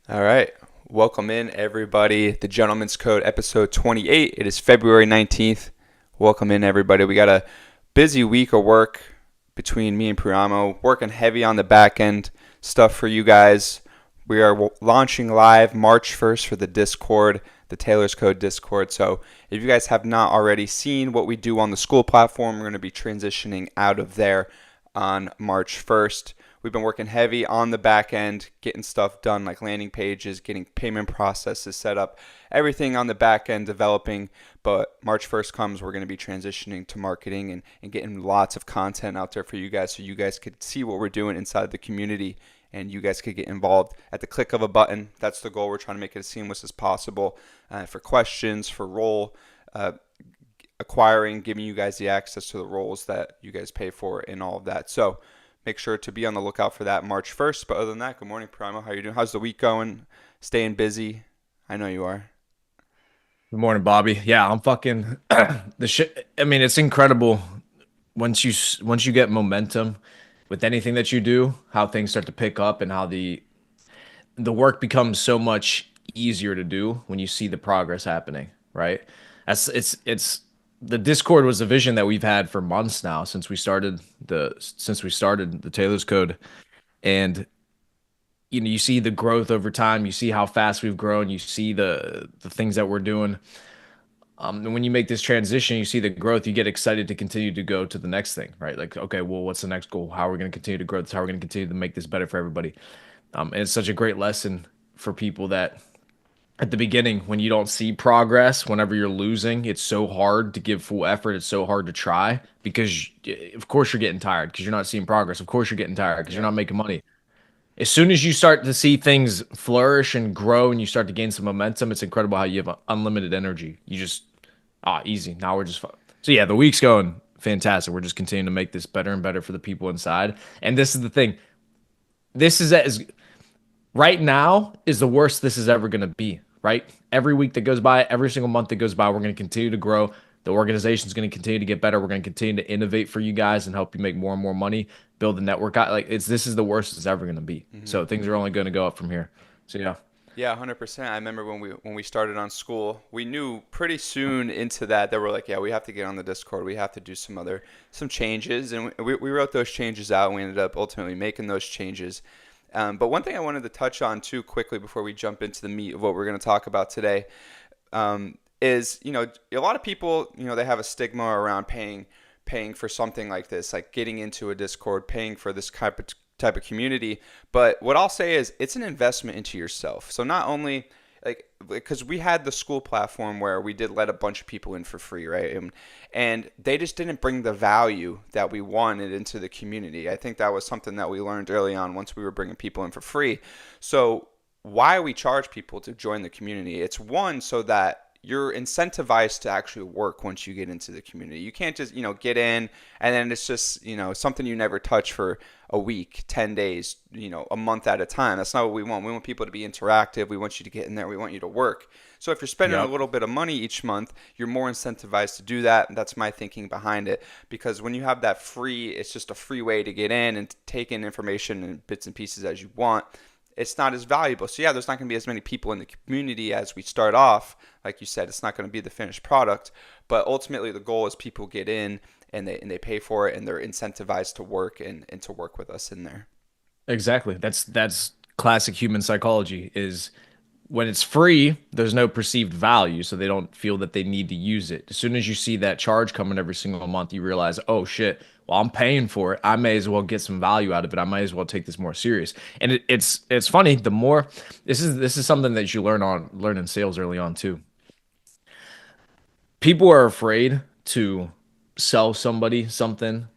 All right. Welcome in, everybody. The Gentleman's Code, episode 28. It is February 19th. Welcome in, everybody. We got a busy week of work between me and Priamo, working heavy on the back end stuff for you guys. We are launching live March 1st for the Discord, the Taylor's Code Discord. So if you guys have not already seen what we do on the school platform, we're going to be transitioning out of there on March 1st. We've been working heavy on the back end, getting stuff done like landing pages, getting payment processes set up, everything on the back end developing. But March 1st comes, we're going to be transitioning to marketing and getting lots of content out there for you guys so you guys could see what we're doing inside the community and you guys could get involved at the click of a button. That's the goal. We're trying to make it as seamless as possible for questions, for role acquiring, giving you guys the access to the roles that you guys pay for and all of that. So make sure to be on the lookout for that March 1st. But other than that, good morning, Priamo. How you doing? How's the week going? Staying busy? I know you are. Good morning, Bobby. Yeah, I'm fucking the shit. I mean, it's incredible once you get momentum with anything that you do, how things start to pick up and how the work becomes so much easier to do when you see the progress happening, right? That's it's the Discord was a vision that we've had for months now since we started the Taylor's Code, and you see the growth over time, you see how fast we've grown, you see the things that we're doing. And when you make this transition, you see the growth, you get excited to continue to go to the next thing, right? Like, okay, well, what's the next goal? How are we going to continue to grow this? How are we going to continue to make this better for everybody? And it's such a great lesson for people that at the beginning, when you don't see progress, whenever you're losing, it's so hard to give full effort. It's so hard to try because, of course, you're getting tired because you're not seeing progress. Of course, you're getting tired because you're Yeah. not making money. As soon as you start to see things flourish and grow and you start to gain some momentum, it's incredible how you have unlimited energy. You just, easy. Now we're just fun. So yeah, the week's going fantastic. We're just continuing to make this better and better for the people inside. And this is the thing. This is as right now is the worst this is ever going to be, right? Every week that goes by, every single month that goes by, we're going to continue to grow. The organization is going to continue to get better. We're going to continue to innovate for you guys and help you make more and more money, build the network out. Like this is the worst it's ever going to be. hmm So things are only going to go up from here. So yeah. Yeah, 100%. I remember when we started on school, we knew pretty soon into that we're like, yeah, we have to get on the Discord. We have to do some changes, and we wrote those changes out. And we ended up ultimately making those changes. But one thing I wanted to touch on too quickly before we jump into the meat of what we're going to talk about today is a lot of people they have a stigma around paying for something like this, like getting into a Discord, paying for this type of community. But what I'll say is it's an investment into yourself. So not only like because we had the school platform where we did let a bunch of people in for free, right? And they just didn't bring the value that we wanted into the community. I think that was something that we learned early on once we were bringing people in for free. So why we charge people to join the community? It's one so that you're incentivized to actually work once you get into the community. You can't just, get in and then it's just, something you never touch for a week, 10 days, a month at a time. That's not what we want. We want people to be interactive. We want you to get in there. We want you to work. So if you're spending a Yep. little bit of money each month, you're more incentivized to do that. That's my thinking behind it. Because when you have that free, it's just a free way to get in and take in information in bits and pieces as you want. It's not as valuable. So yeah, there's not going to be as many people in the community as we start off. Like you said, it's not going to be the finished product, but ultimately the goal is people get in and they pay for it and they're incentivized to work and to work with us in there. Exactly. That's classic human psychology is when it's free, there's no perceived value, so they don't feel that they need to use it. As soon as you see that charge coming every single month, you realize, oh shit, well, I'm paying for it. I may as well get some value out of it. I might as well take this more serious. And it's funny, the more this is something that you learn in sales early on too. People are afraid to sell somebody something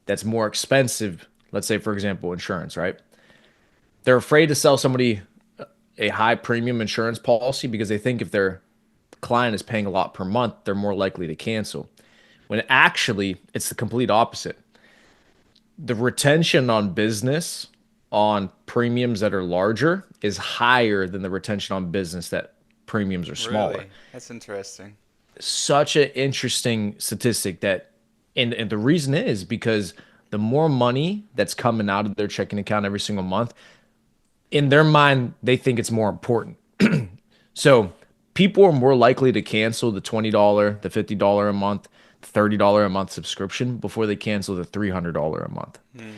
that's more expensive. Let's say, for example, insurance, right? They're afraid to sell somebody a high premium insurance policy because they think if their client is paying a lot per month, they're more likely to cancel. When actually, it's the complete opposite. The retention on business on premiums that are larger is higher than the retention on business that premiums are smaller. Really? That's interesting. Such an interesting statistic that, and the reason is because the more money that's coming out of their checking account every single month, in their mind, they think it's more important. So people are more likely to cancel the $20, the $50 a month, $30 a month subscription before they cancel the $300 a month. Mm.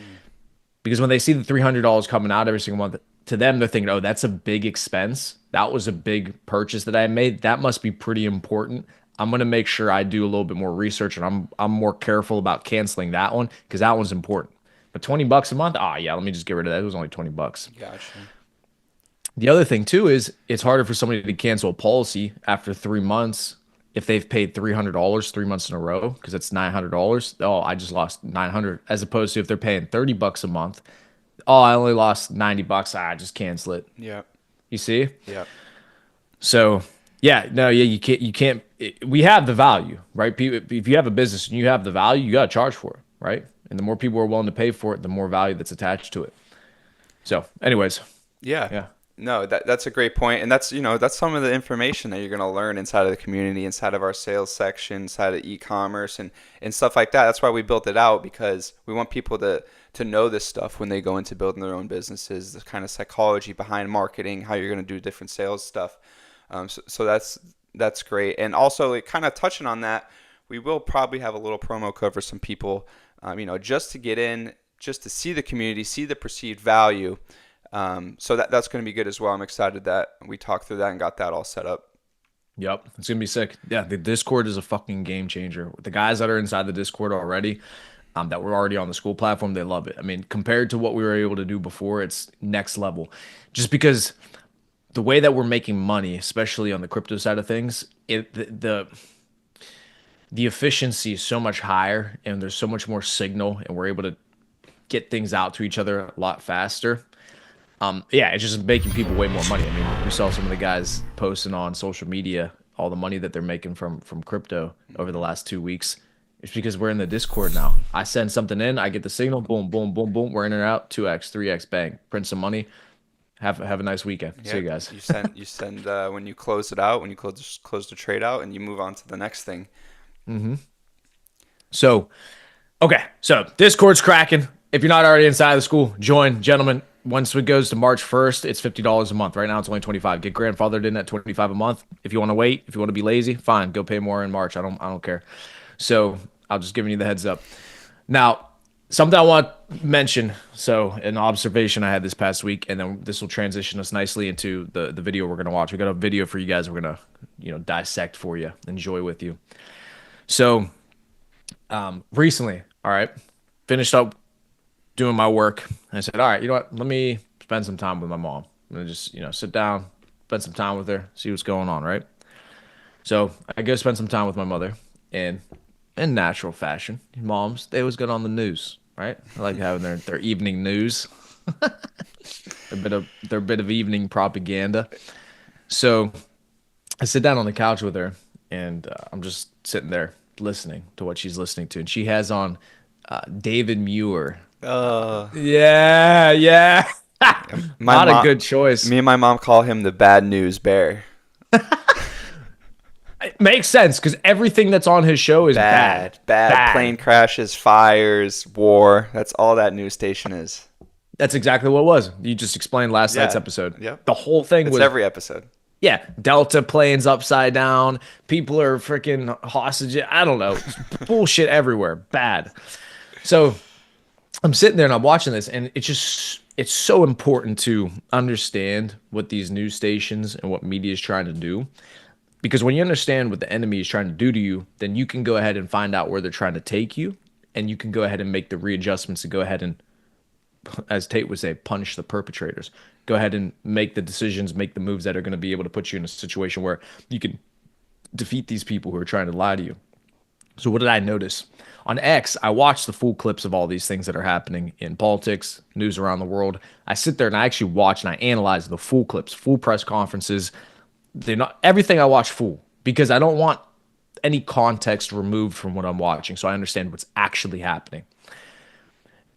Because when they see the $300 coming out every single month, to them, they're thinking, oh, that's a big expense. That was a big purchase that I made. That must be pretty important. I'm going to make sure I do a little bit more research and I'm more careful about canceling that one because that one's important. But $20 a month, yeah, let me just get rid of that. It was only $20. Gotcha. The other thing too is it's harder for somebody to cancel a policy after 3 months if they've paid $300 3 months in a row because it's $900. Oh, I just lost 900 as opposed to if they're paying $30 a month. Oh, I only lost $90. I just cancel it. Yeah. You see? Yeah. So yeah, no, yeah, you can't. We have the value, right? If you have a business and you have the value, you got to charge for it, right? And the more people are willing to pay for it, the more value that's attached to it. So, anyways, Yeah. yeah. No, that's a great point. And that's some of the information that you're going to learn inside of the community, inside of our sales section, inside of e-commerce and stuff like that. That's why we built it out because we want people to know this stuff when they go into building their own businesses, the kind of psychology behind marketing, how you're going to do different sales stuff. So that's great. And also, like, kind of touching on that, we will probably have a little promo code for some people, just to get in, just to see the community, see the perceived value. So that's going to be good as well. I'm excited that we talked through that and got that all set up. Yep, it's gonna be sick. Yeah, the Discord is a fucking game changer. The guys that are inside the Discord already, that were already on the school platform, they love it. I mean, compared to what we were able to do before, it's next level. Just because the way that we're making money, especially on the crypto side of things, the efficiency is so much higher, and there's so much more signal, and we're able to get things out to each other a lot faster. Yeah, it's just making people way more money. I mean, we saw some of the guys posting on social media all the money that they're making from crypto over the last 2 weeks. It's because we're in the Discord now. I send something in, I get the signal, boom, boom, boom, boom. We're in and out, 2x, 3x, bang. Print some money. Have a nice weekend. See Yeah, you guys. you send when you close it out, when you close the trade out, and you move on to the next thing. So, okay, so Discord's cracking. If you're not already inside the school, join, gentlemen. Once it goes to March 1st, it's $50 a month. Right now, it's only 25. Get grandfathered in at 25 a month. If you want to wait, if you want to be lazy, fine. Go pay more in March. I don't care. So I'll just giving you the heads up. Now, something I want to mention. So an observation I had this past week, and then this will transition us nicely into the video we're gonna watch. We got a video for you guys. We're gonna dissect for you, enjoy with you. So recently, all right, finished up doing my work. And I said, all right, you know what? Let me spend some time with my mom. I'm gonna just, sit down, spend some time with her, see what's going on, right? So I go spend some time with my mother, and in natural fashion, moms, they always get on the news, right? I like having their evening news. Their bit of evening propaganda. So I sit down on the couch with her, and I'm just sitting there listening to what she's listening to, and she has on David Muir. Yeah, yeah. Not a good choice. Me and my mom call him the bad news bear. It makes sense because everything that's on his show is bad. Plane crashes, fires, war. That's all that news station is. That's exactly what it was. You just explained last night's episode. Yep. The whole thing It's was every episode. yeah, Delta planes upside down. People are freaking hostages. I don't know. Bullshit everywhere. Bad. So I'm sitting there and I'm watching this, and it's so important to understand what these news stations and what media is trying to do. Because when you understand what the enemy is trying to do to you, then you can go ahead and find out where they're trying to take you, and you can go ahead and make the readjustments and go ahead and, as Tate would say, punish the perpetrators. Go ahead and make the decisions, make the moves that are going to be able to put you in a situation where you can defeat these people who are trying to lie to you. So what did I notice? On X, I watched the full clips of all these things that are happening in politics, news around the world. I sit there and I actually watch and I analyze the full clips, full press conferences. They're not everything I watch full because I don't want any context removed from what I'm watching, so I understand what's actually happening.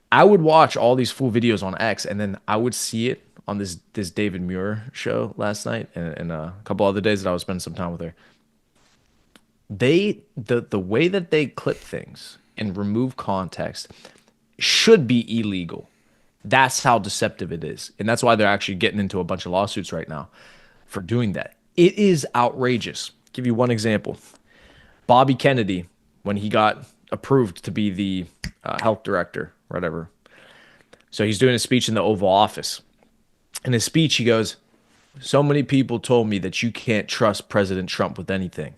I would watch all these full videos on X, and then I would see it on this David Muir show last night, and a couple other days that I was spending some time with her. The way that they clip things and remove context, should be illegal. That's how deceptive it is. And that's why they're actually getting into a bunch of lawsuits right now for doing that. It is outrageous. Give you one example. Bobby Kennedy, when he got approved to be the health director, whatever. So he's doing a speech in the Oval Office. In his speech, he goes, "So many people told me that you can't trust President Trump with anything.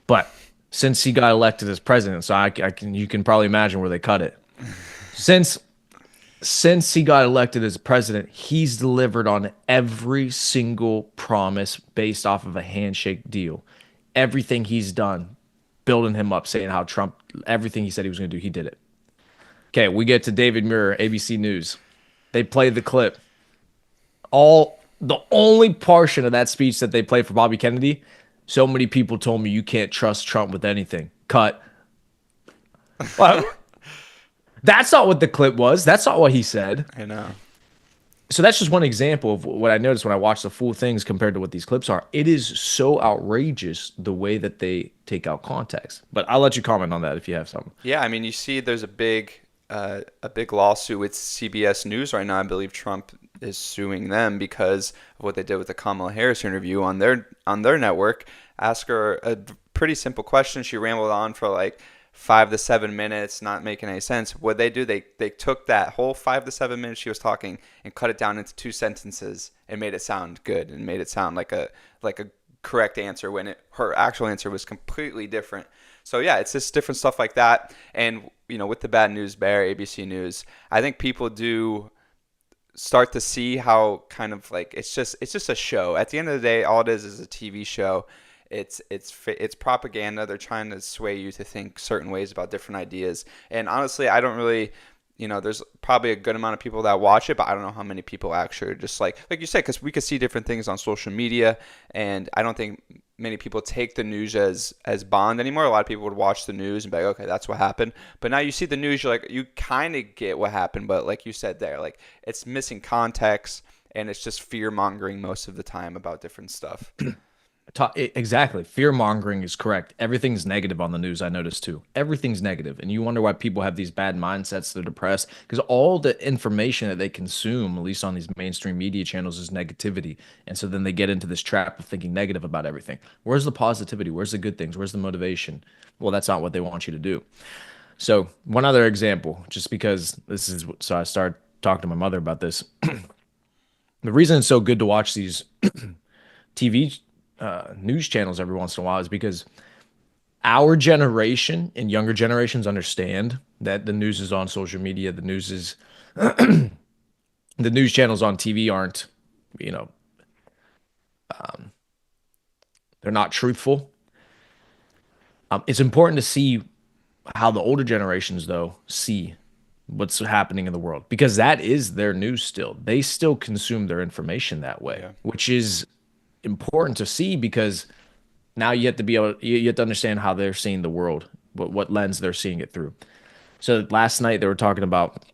But since he got elected as president, so you can probably imagine where they cut it. Since he got elected as president, he's delivered on every single promise based off of a handshake deal. Everything he's done, building him up, saying how Trump, everything he said he was going to do, he did it." Okay, we get to David Muir, ABC News. They play the clip. The only portion of that speech that they played for Bobby Kennedy, "So many people told me you can't trust Trump with anything." Cut. Well, that's not what the clip was. That's not what he said. I know. So that's just one example of what I noticed when I watched the full things compared to what these clips are. It is so outrageous the way that they take out context. But I'll let you comment on that if you have something. Yeah, I mean, you see, there's a big lawsuit with CBS News right now. I believe Trump is suing them because of what they did with the Kamala Harris interview on their network. Ask her a pretty simple question. She rambled on for like 5 to 7 minutes, not making any sense. What they do, they took that whole 5 to 7 minutes she was talking and cut it down into 2 sentences and made it sound good and made it sound like a correct answer when her actual answer was completely different. So yeah, it's just different stuff like that. And with the bad news bear, ABC News, I think people do start to see how kind of like it's just a show. At the end of the day, all it is a TV show. It's propaganda. They're trying to sway you to think certain ways about different ideas. And honestly, I don't really, there's probably a good amount of people that watch it, but I don't know how many people actually are just like you said, because we could see different things on social media, and I don't think many people take the news as bond anymore. A lot of people would watch the news and be like, okay, that's what happened. But now you see the news, you're like, you kind of get what happened, but like you said there, like it's missing context, and it's just fear mongering most of the time about different stuff. Exactly. Fear mongering is correct. Everything's negative on the news, I noticed too. Everything's negative. And you wonder why people have these bad mindsets, they're depressed, because all the information that they consume, at least on these mainstream media channels, is negativity. And so then they get into this trap of thinking negative about everything. Where's the positivity? Where's the good things? Where's the motivation? Well, that's not what they want you to do. So one other example, just because so I started talking to my mother about this. The reason it's so good to watch these TV news channels every once in a while is because our generation and younger generations understand that the news is on social media. The news is the news channels on TV aren't, they're not truthful. It's important to see how the older generations, though, see what's happening in the world, because that is their news still. They still consume their information that way, Yeah. which is important to see, because now you have to understand how they're seeing the world, what lens they're seeing it through. So last night they were talking about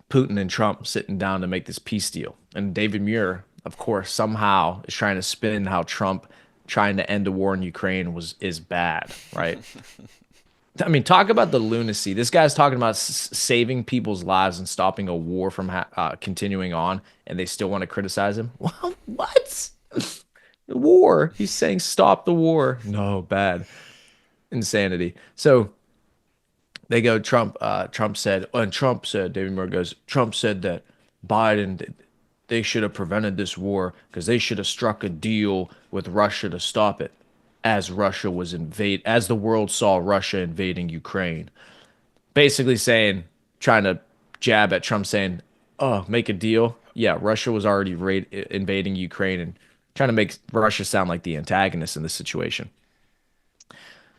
Putin and Trump sitting down to make this peace deal, and David Muir, of course, somehow is trying to spin how Trump trying to end the war in Ukraine is bad, right? I mean, talk about the lunacy. This guy's talking about saving people's lives and stopping a war from continuing on, and they still want to criticize him. Well, what? The war. He's saying stop the war. No, bad. Insanity. So they go, Trump said, David Moore goes, Trump said that Biden, they should have prevented this war because they should have struck a deal with Russia to stop it, as the world saw Russia invading Ukraine. Basically trying to jab at Trump, saying, oh, make a deal. Yeah, Russia was already invading Ukraine, and trying to make Russia sound like the antagonist in this situation.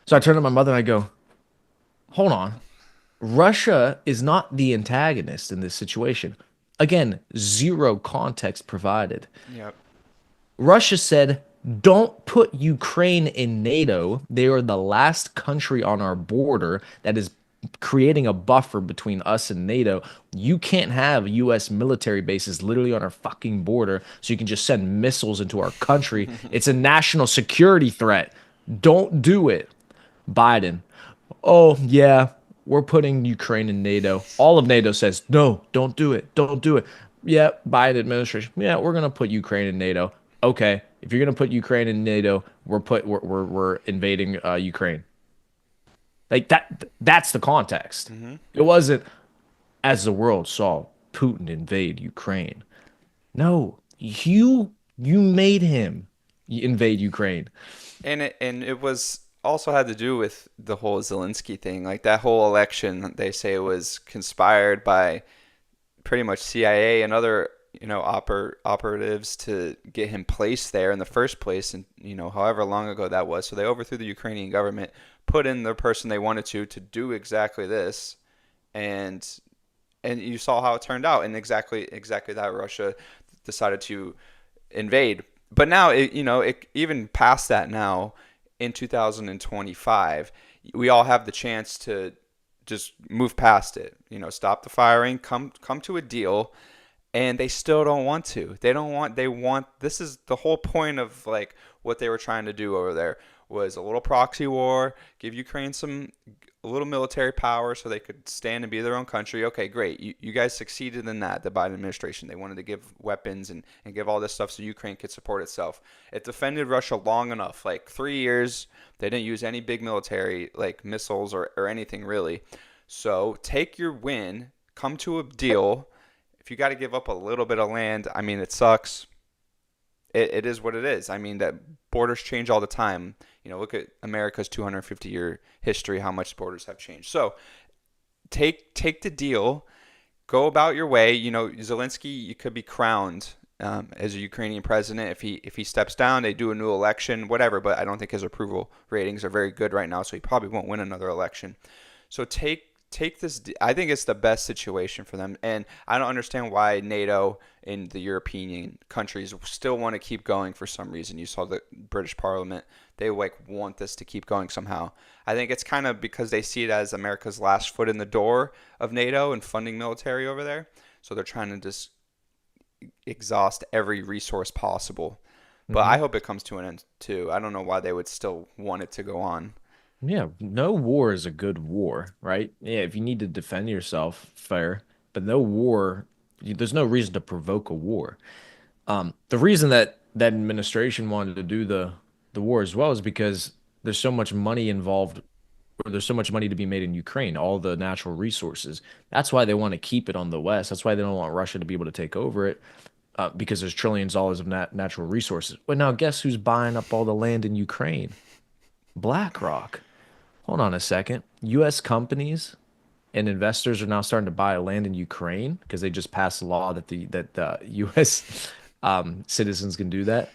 So I turn to my mother and I go, hold on. Russia is not the antagonist in this situation. Again, zero context provided. Yep. Russia said, don't put Ukraine in NATO. They are the last country on our border that is creating a buffer between us and NATO. You can't have U.S. military bases literally on our fucking border so you can just send missiles into our country. It's a national security threat. Don't do it. Biden. Oh, yeah, we're putting Ukraine in NATO. All of NATO says, no, don't do it. Don't do it. Yeah, Biden administration. Yeah, we're gonna put Ukraine in NATO. Okay, if you're gonna put Ukraine in NATO, we're invading Ukraine. Like that's the context. Hmm. It wasn't as the world saw Putin invade Ukraine. No, you made him invade Ukraine. And it was also had to do with the whole Zelensky thing. Like that whole election, they say it was conspired by pretty much CIA and other operatives to get him placed there in the first place, and however long ago that was. So they overthrew the Ukrainian government, put in the person they wanted to do exactly this, and you saw how it turned out, and exactly that Russia decided to invade. But now it even past that now in 2025, we all have the chance to just move past it. Stop the firing, come to a deal, and they still don't want to. They want this is the whole point of like what they were trying to do over there was a little proxy war, give Ukraine some a little military power so they could stand and be their own country. Okay, great. You guys succeeded in that, the Biden administration. They wanted to give weapons and give all this stuff so Ukraine could support itself. It defended Russia long enough, like 3 years. They didn't use any big military like missiles or anything really. So take your win, come to a deal. If you got to give up a little bit of land, I mean, it sucks. It is what it is. I mean, that borders change all the time. Look at America's 250-year history, how much borders have changed. So take the deal, go about your way. Zelensky, you could be crowned as a Ukrainian president if he steps down. They do a new election, whatever. But I don't think his approval ratings are very good right now, so he probably won't win another election. So take this. I think it's the best situation for them, and I don't understand why NATO and the European countries still want to keep going for some reason. You saw the British Parliament; they want this to keep going somehow. I think it's kind of because they see it as America's last foot in the door of NATO and funding military over there, so they're trying to just exhaust every resource possible. But I Mhm. hope it comes to an end too. I don't know why they would still want it to go on. Yeah, no war is a good war, right? Yeah, if you need to defend yourself, fair, but no war, there's no reason to provoke a war. The reason that that administration wanted to do the war as well is because there's so much money involved, or there's so much money to be made in Ukraine, all the natural resources. That's why they want to keep it on the West. That's why they don't want Russia to be able to take over it, because there's trillions of dollars of natural resources. But now, guess who's buying up all the land in Ukraine? BlackRock. Hold on a second. U.S. companies and investors are now starting to buy land in Ukraine because they just passed a law that the U.S. Citizens can do that.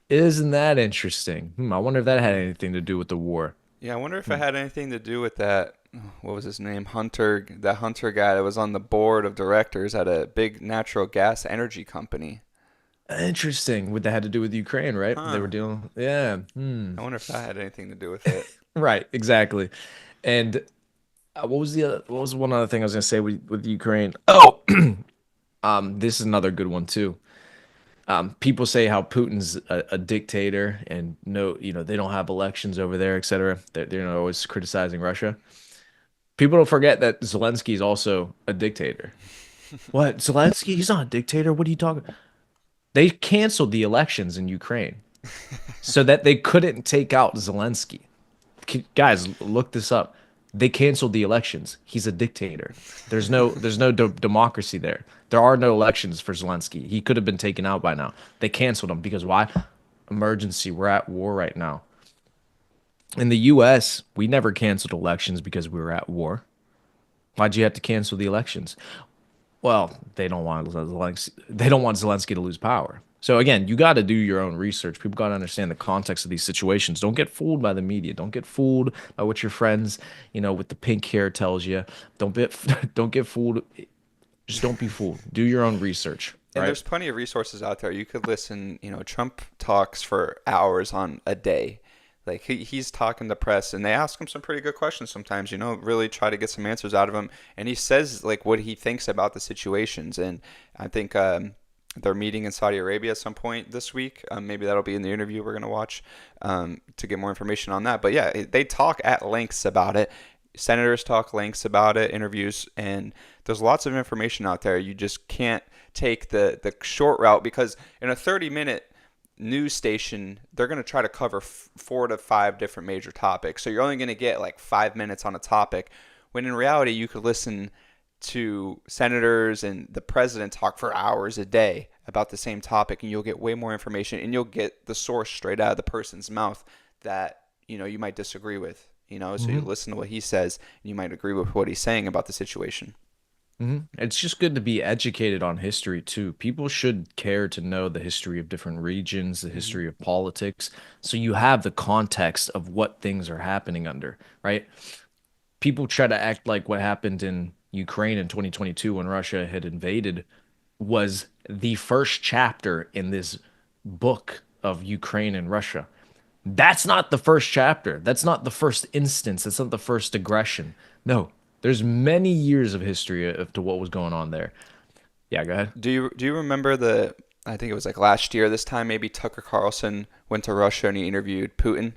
Isn't that interesting? I wonder if that had anything to do with the war. Yeah, I wonder if it Hmm. had anything to do with that. What was his name? That Hunter guy that was on the board of directors at a big natural gas energy company. Interesting. What that had to do with Ukraine, right? They were Huh. dealing. Yeah. I wonder if that had anything to do with it. Right. Exactly. And what was one other thing I was gonna say with Ukraine? Oh, this is another good one too. People say how Putin's a dictator and no, they don't have elections over there, etc. They're always criticizing Russia. People don't forget that Zelensky is also a dictator. What? Zelensky? He's not a dictator. What are you talking? They canceled the elections in Ukraine so that they couldn't take out Zelensky. Guys, look this up. They canceled the elections. He's a dictator. There's no democracy there. There are no elections for Zelensky. He could have been taken out by now. They canceled him because why? Emergency. We're at war right now. In the US, we never canceled elections because we were at war. Why'd you have to cancel the elections? Well, they don't want Zelensky to lose power. So again, you got to do your own research. People got to understand the context of these situations. Don't get fooled by the media. Don't get fooled by what your friends, with the pink hair tells you. Don't get fooled. Just don't be fooled. Do your own research, And right? there's plenty of resources out there. You could listen, Trump talks for hours on a day. Like he's talking to press and they ask him some pretty good questions sometimes, really try to get some answers out of him. And he says like what he thinks about the situations. And I think they're meeting in Saudi Arabia at some point this week. Maybe that'll be in the interview we're going to watch to get more information on that. But yeah, they talk at lengths about it. senators talk lengths about it, interviews, and there's lots of information out there. You just can't take the short route, because in a 30-minute news station, they're going to try to cover 4 to 5 different major topics. So you're only going to get like 5 minutes on a topic, when in reality you could listen to senators and the president talk for hours a day about the same topic, and you'll get way more information, and you'll get the source straight out of the person's mouth that you might disagree with. So you Hmm. listen to what he says, and you might agree with what he's saying about the situation. Hmm. It's just good to be educated on history too. People should care to know the history of different regions, the Hmm. history of politics, so you have the context of what things are happening under, right? People try to act like what happened in Ukraine in 2022 when Russia had invaded was the first chapter in this book of Ukraine and Russia. That's not the first chapter. That's not the first instance. That's not the first aggression. No, there's many years of history of to what was going on there. Yeah, go ahead. Do you remember I think it was like last year this time, maybe Tucker Carlson went to Russia and he interviewed Putin.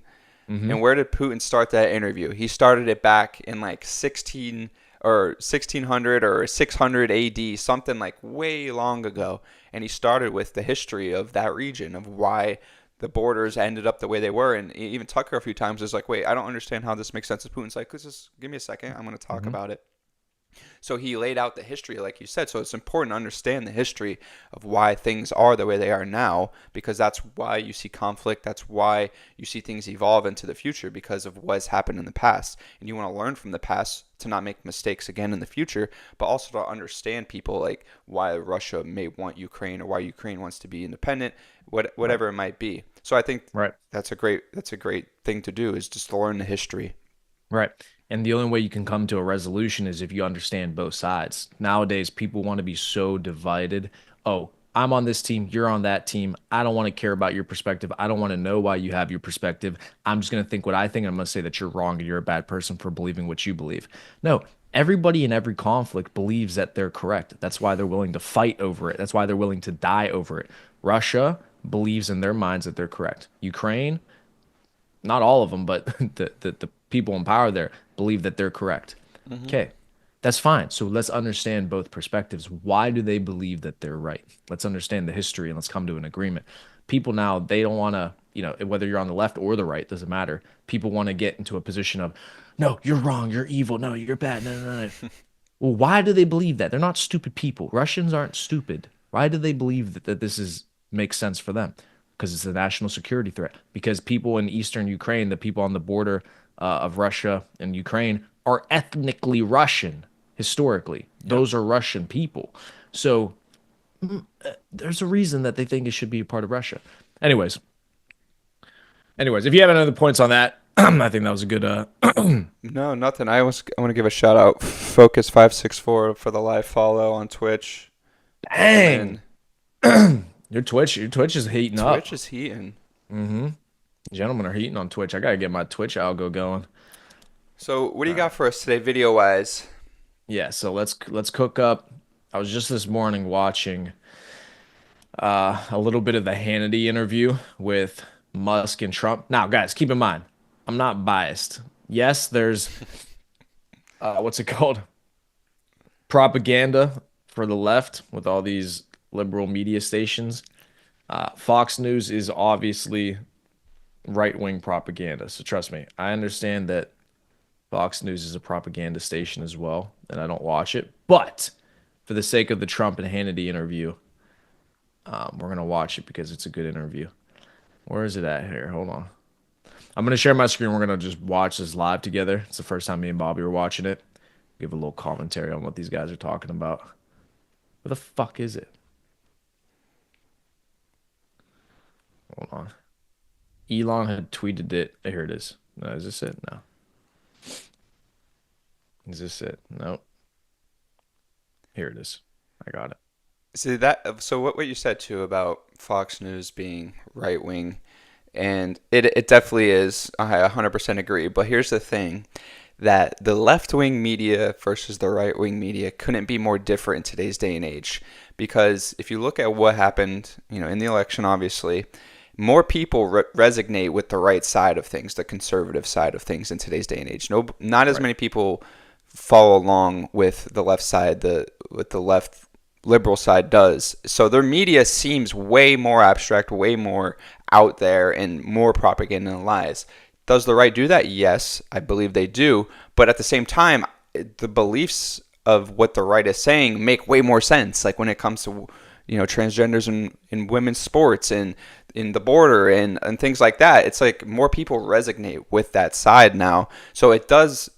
And Hmm. where did Putin start that interview? He started it back in like 1600 or 600 AD, something like way long ago. And he started with the history of that region, of why the borders ended up the way they were. And even Tucker a few times is like, wait, I don't understand how this makes sense. And Putin's like, just give me a second. I'm going to talk Hmm. about it. So he laid out the history, like you said. So it's important to understand the history of why things are the way they are now, because that's why you see conflict. That's why you see things evolve into the future, because of what's happened in the past. And you want to learn from the past to not make mistakes again in the future, but also to understand people, like why Russia may want Ukraine, or why Ukraine wants to be independent, Right. whatever it might be. So I think Right. that's a great thing to do, is just to learn the history. Right. And the only way you can come to a resolution is if you understand both sides. Nowadays, people want to be so divided. Oh, I'm on this team, you're on that team. I don't want to care about your perspective. I don't want to know why you have your perspective. I'm just going to think what I think. I'm going to say that you're wrong and you're a bad person for believing what you believe. No, everybody in every conflict believes that they're correct. That's why they're willing to fight over it. That's why they're willing to die over it. Russia believes in their minds that they're correct. Ukraine, not all of them, but the people in power there believe that they're correct. Hmm. Okay, that's fine. So let's understand both perspectives. Why do they believe that they're right? Let's understand the history and let's come to an agreement. People now, they don't want to, whether you're on the left or the right, doesn't matter. People want to get into a position of, no, you're wrong, you're evil, no, you're bad, no, no, no. Well, why do they believe that? They're not stupid people. Russians aren't stupid. Why do they believe that this is makes sense for them? Because it's a national security threat. Because people in eastern Ukraine, the people on the border of Russia and Ukraine, are ethnically Russian historically. Yep. Those are Russian people. So there's a reason that they think it should be a part of Russia. Anyways, if you have any other points on that, I think that was a good. No, nothing. I want to give a shout out, Focus564, for the live follow on Twitch. Dang, Gentlemen, your Twitch is heating Twitch up. is heating. Hmm. Gentlemen are heating on Twitch. I gotta get my Twitch algo going. So, what do All you right. got for us today, video wise? Yeah, so let's cook up. I was just this morning watching a little bit of the Hannity interview with Musk and Trump. Now, guys, keep in mind, I'm not biased. Yes, there's what's it called? Propaganda for the left with all these liberal media stations. Fox News is obviously right-wing propaganda. So trust me, I understand that Fox News is a propaganda station as well, and I don't watch it. But for the sake of the Trump and Hannity interview, we're gonna watch it because it's a good interview. Where is it at here? Hold on. I'm gonna share my screen. We're gonna just watch this live together. It's the first time me and Bobby were watching it. Give a little commentary on what these guys are talking about. Where the fuck is it? Hold on. Elon had tweeted it. Here it is. No, is this it? No. Is this it? No. Here it is. I got it. See that? So, what you said too about Fox News being right wing, and it definitely is. I 100% agree. But here's the thing: that the left wing media versus the right wing media couldn't be more different in today's day and age. Because if you look at what happened, in the election, obviously, more people resonate with the right side of things, the conservative side of things in today's day and age. No, not as many people follow along with the left side, with the left liberal side does. So their media seems way more abstract, way more out there, and more propaganda and lies. Does the right do that? Yes, I believe they do. But at the same time, the beliefs of what the right is saying make way more sense. Like when it comes to, transgenders in women's sports and in the border and things like that. It's like more people resonate with that side now. So it does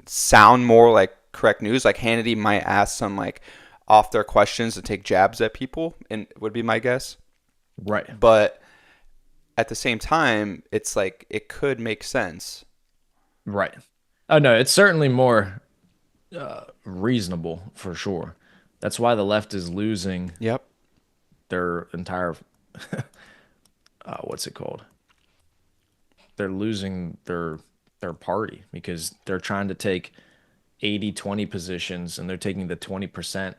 sound more like correct news. Like Hannity might ask some like off their questions to take jabs at people, and would be my guess. Right. But at the same time, it's like it could make sense. Right. Oh no, it's certainly more reasonable for sure. That's why the left is losing Yep. their entire what's it called? They're losing their party because they're trying to take 80-20 positions, and they're taking the 20%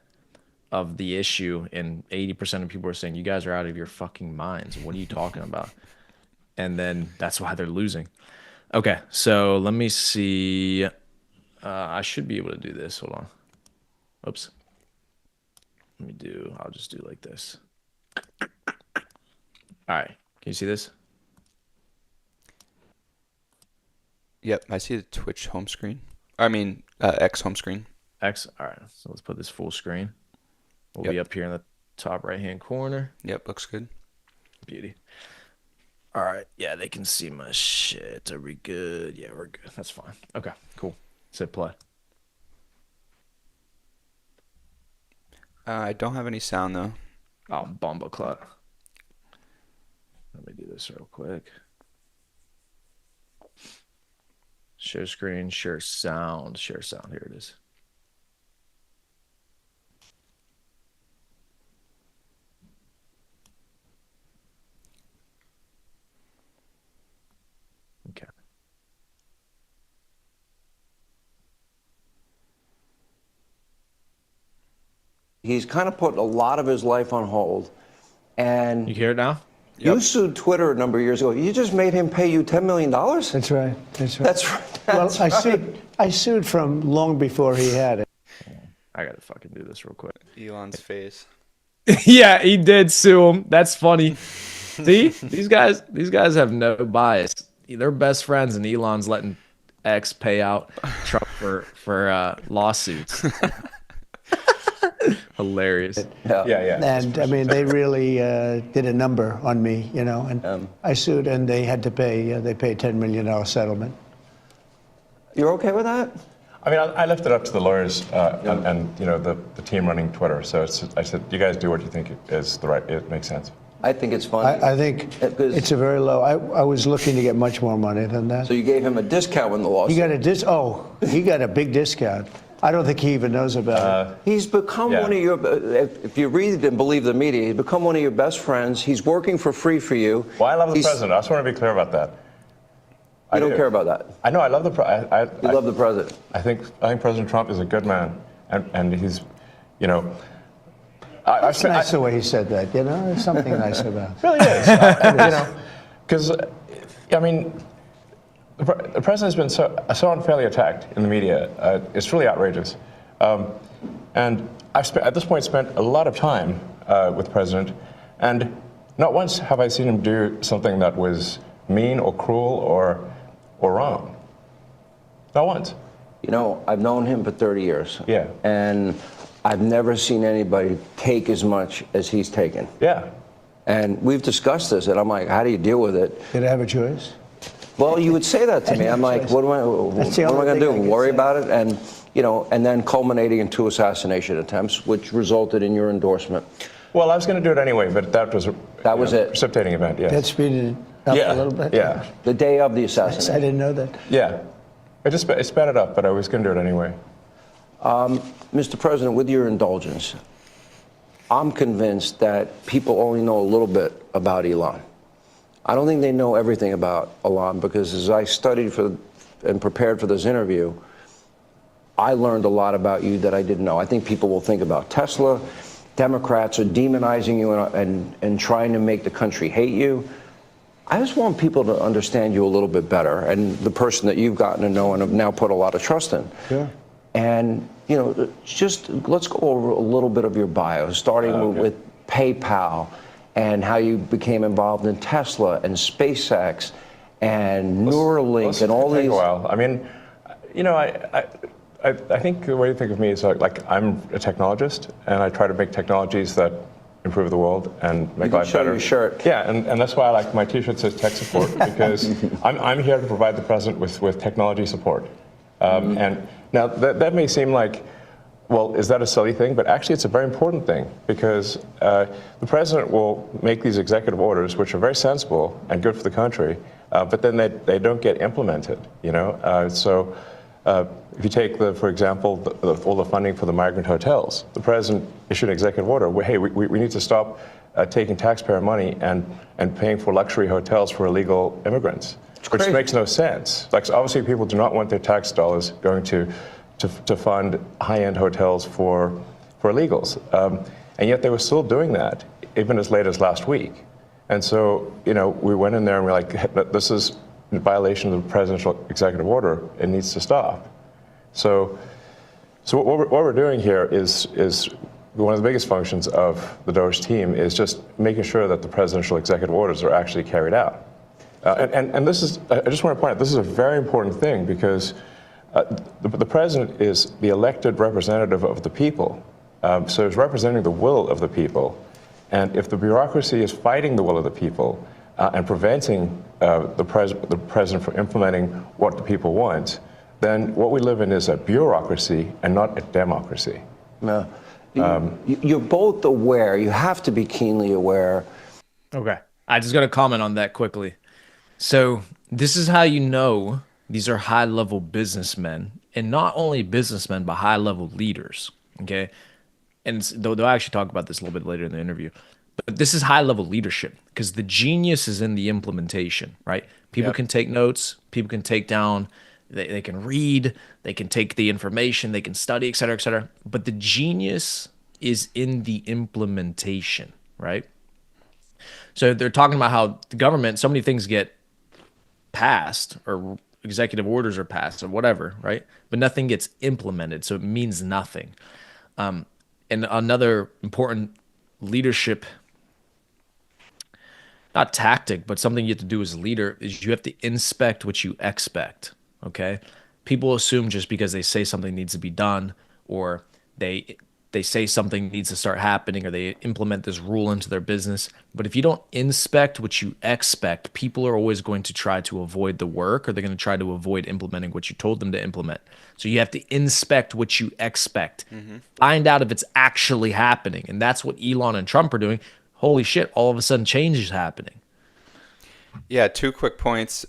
of the issue, and 80% of people are saying, you guys are out of your fucking minds. What are you talking about? And then that's why they're losing. Okay, so let me see. I should be able to do this. Hold on. Oops. I'll just do like this. All right. Can you see this? Yep. I see the Twitch home screen. I mean, X home screen. X. All right. So let's put this full screen. We'll Yep. be up here in the top right-hand corner. Yep. Looks good. Beauty. All right. Yeah, they can see my shit. Are we good? Yeah, we're good. That's fine. Okay, cool. Hit play. I don't have any sound though. Oh, bumbleclut. Let me do this real quick. Share screen, share sound. Share sound. Here it is. Okay. He's kind of put a lot of his life on hold. And You hear it now? you sued Twitter a number of years ago. You just made him pay you $10 million? That's right. That's right. That's right. Well, That's right. I sued from long before he had it. I gotta fucking do this real quick. Elon's face. Yeah, he did sue him. That's funny. See, these guys have no bias. They're best friends, and Elon's letting X pay out Trump for lawsuits. Hilarious. Yeah. And I mean, they really did a number on me, and I sued, and they had to pay. They paid $10 million settlement. You're okay with that? I mean, I left it up to the lawyers and the team running Twitter. So I said, you guys do what you think is the right. It makes sense. I think it's fun. I think it's a very low. I was looking to get much more money than that. So you gave him a discount when the lawsuit. He got a big discount. I don't think he even knows about it. He's become one of your, if you read and believe the media, he's become one of your best friends. He's working for free for you. Well, I love the president. I just want to be clear about that. You don't care about that. I know. I love the president. You love the president. I think President Trump is a good man, and he's, It's nice the way he said that. There's something nice about it. really is. Because I mean, the president's been so unfairly attacked in the media. It's really outrageous. And I've at this point spent a lot of time with the president, and not once have I seen him do something that was mean or cruel or wrong. Not once. I've known him for 30 years. Yeah. And I've never seen anybody take as much as he's taken. Yeah. And we've discussed this, and I'm like, how do you deal with it? Did I have a choice? Well, you would say that to me. I'm like, what am I going to do? Worry about it? And, and then culminating in 2 assassination attempts, which resulted in your endorsement. Well, I was going to do it anyway, but that was it. Precipitating event. Yeah. That speeded it up a little bit? Yeah. The day of the assassination. I didn't know that. Yeah. It sped it up, but I was going to do it anyway. Mr. President, with your indulgence, I'm convinced that people only know a little bit about Elon. I don't think they know everything about Elon, because as I studied and prepared for this interview, I learned a lot about you that I didn't know. I think people will think about Tesla. Democrats are demonizing you and trying to make the country hate you. I just want people to understand you a little bit better, and the person that you've gotten to know and have now put a lot of trust in. Yeah. And, just let's go over a little bit of your bio, starting with PayPal and how you became involved in Tesla and SpaceX and Neuralink and all these. Take a while. I mean, I think the way to think of me is like I'm a technologist, and I try to make technologies that improve the world and make life better. Your shirt. Yeah, and that's why I like my T-shirt says tech support, because I'm here to provide the president with technology support. And now that may seem like, well, is that a silly thing? But actually, it's a very important thing, because the president will make these executive orders, which are very sensible and good for the country, but then they don't get implemented. So if you take for example, all the funding for the migrant hotels, the president issued an executive order. Hey, we need to stop taking taxpayer money and paying for luxury hotels for illegal immigrants, which makes no sense. Like, so obviously, people do not want their tax dollars going to fund high-end hotels for illegals, and yet they were still doing that even as late as last week. And so, we went in there and we're like, this is in violation of the presidential executive order. It needs to stop. So what we're doing here is one of the biggest functions of the Doge team is just making sure that the presidential executive orders are actually carried out. And this is, I just want to point out, this is a very important thing, because the president is the elected representative of the people. So he's representing the will of the people. And if the bureaucracy is fighting the will of the people and preventing the president from implementing what the people want, then what we live in is a bureaucracy and not a democracy. No. You're both aware, you have to be keenly aware. Okay. I just got to comment on that quickly. So this is how you know these are high-level businessmen, and not only businessmen, but high-level leaders, okay? And they'll actually talk about this a little bit later in the interview. But this is high-level leadership, because the genius is in the implementation, right? People can take notes, people can take down, they can read, they can take the information, they can study, et cetera, et cetera. But the genius is in the implementation, right? So they're talking about how the government, so many things get passed, or executive orders are passed, or whatever, right? But nothing gets implemented, so it means nothing. And another important leadership, not tactic, but something you have to do as a leader, is you have to inspect what you expect, okay? People assume just because they say something needs to be done, or they say something needs to start happening, or they implement this rule into their business. But if you don't inspect what you expect, people are always going to try to avoid the work, or they're going to try to avoid implementing what you told them to implement. So you have to inspect what you expect. Find out if it's actually happening. And that's what Elon and Trump are doing. Holy shit, all of a sudden change is happening. Yeah, 2 quick points.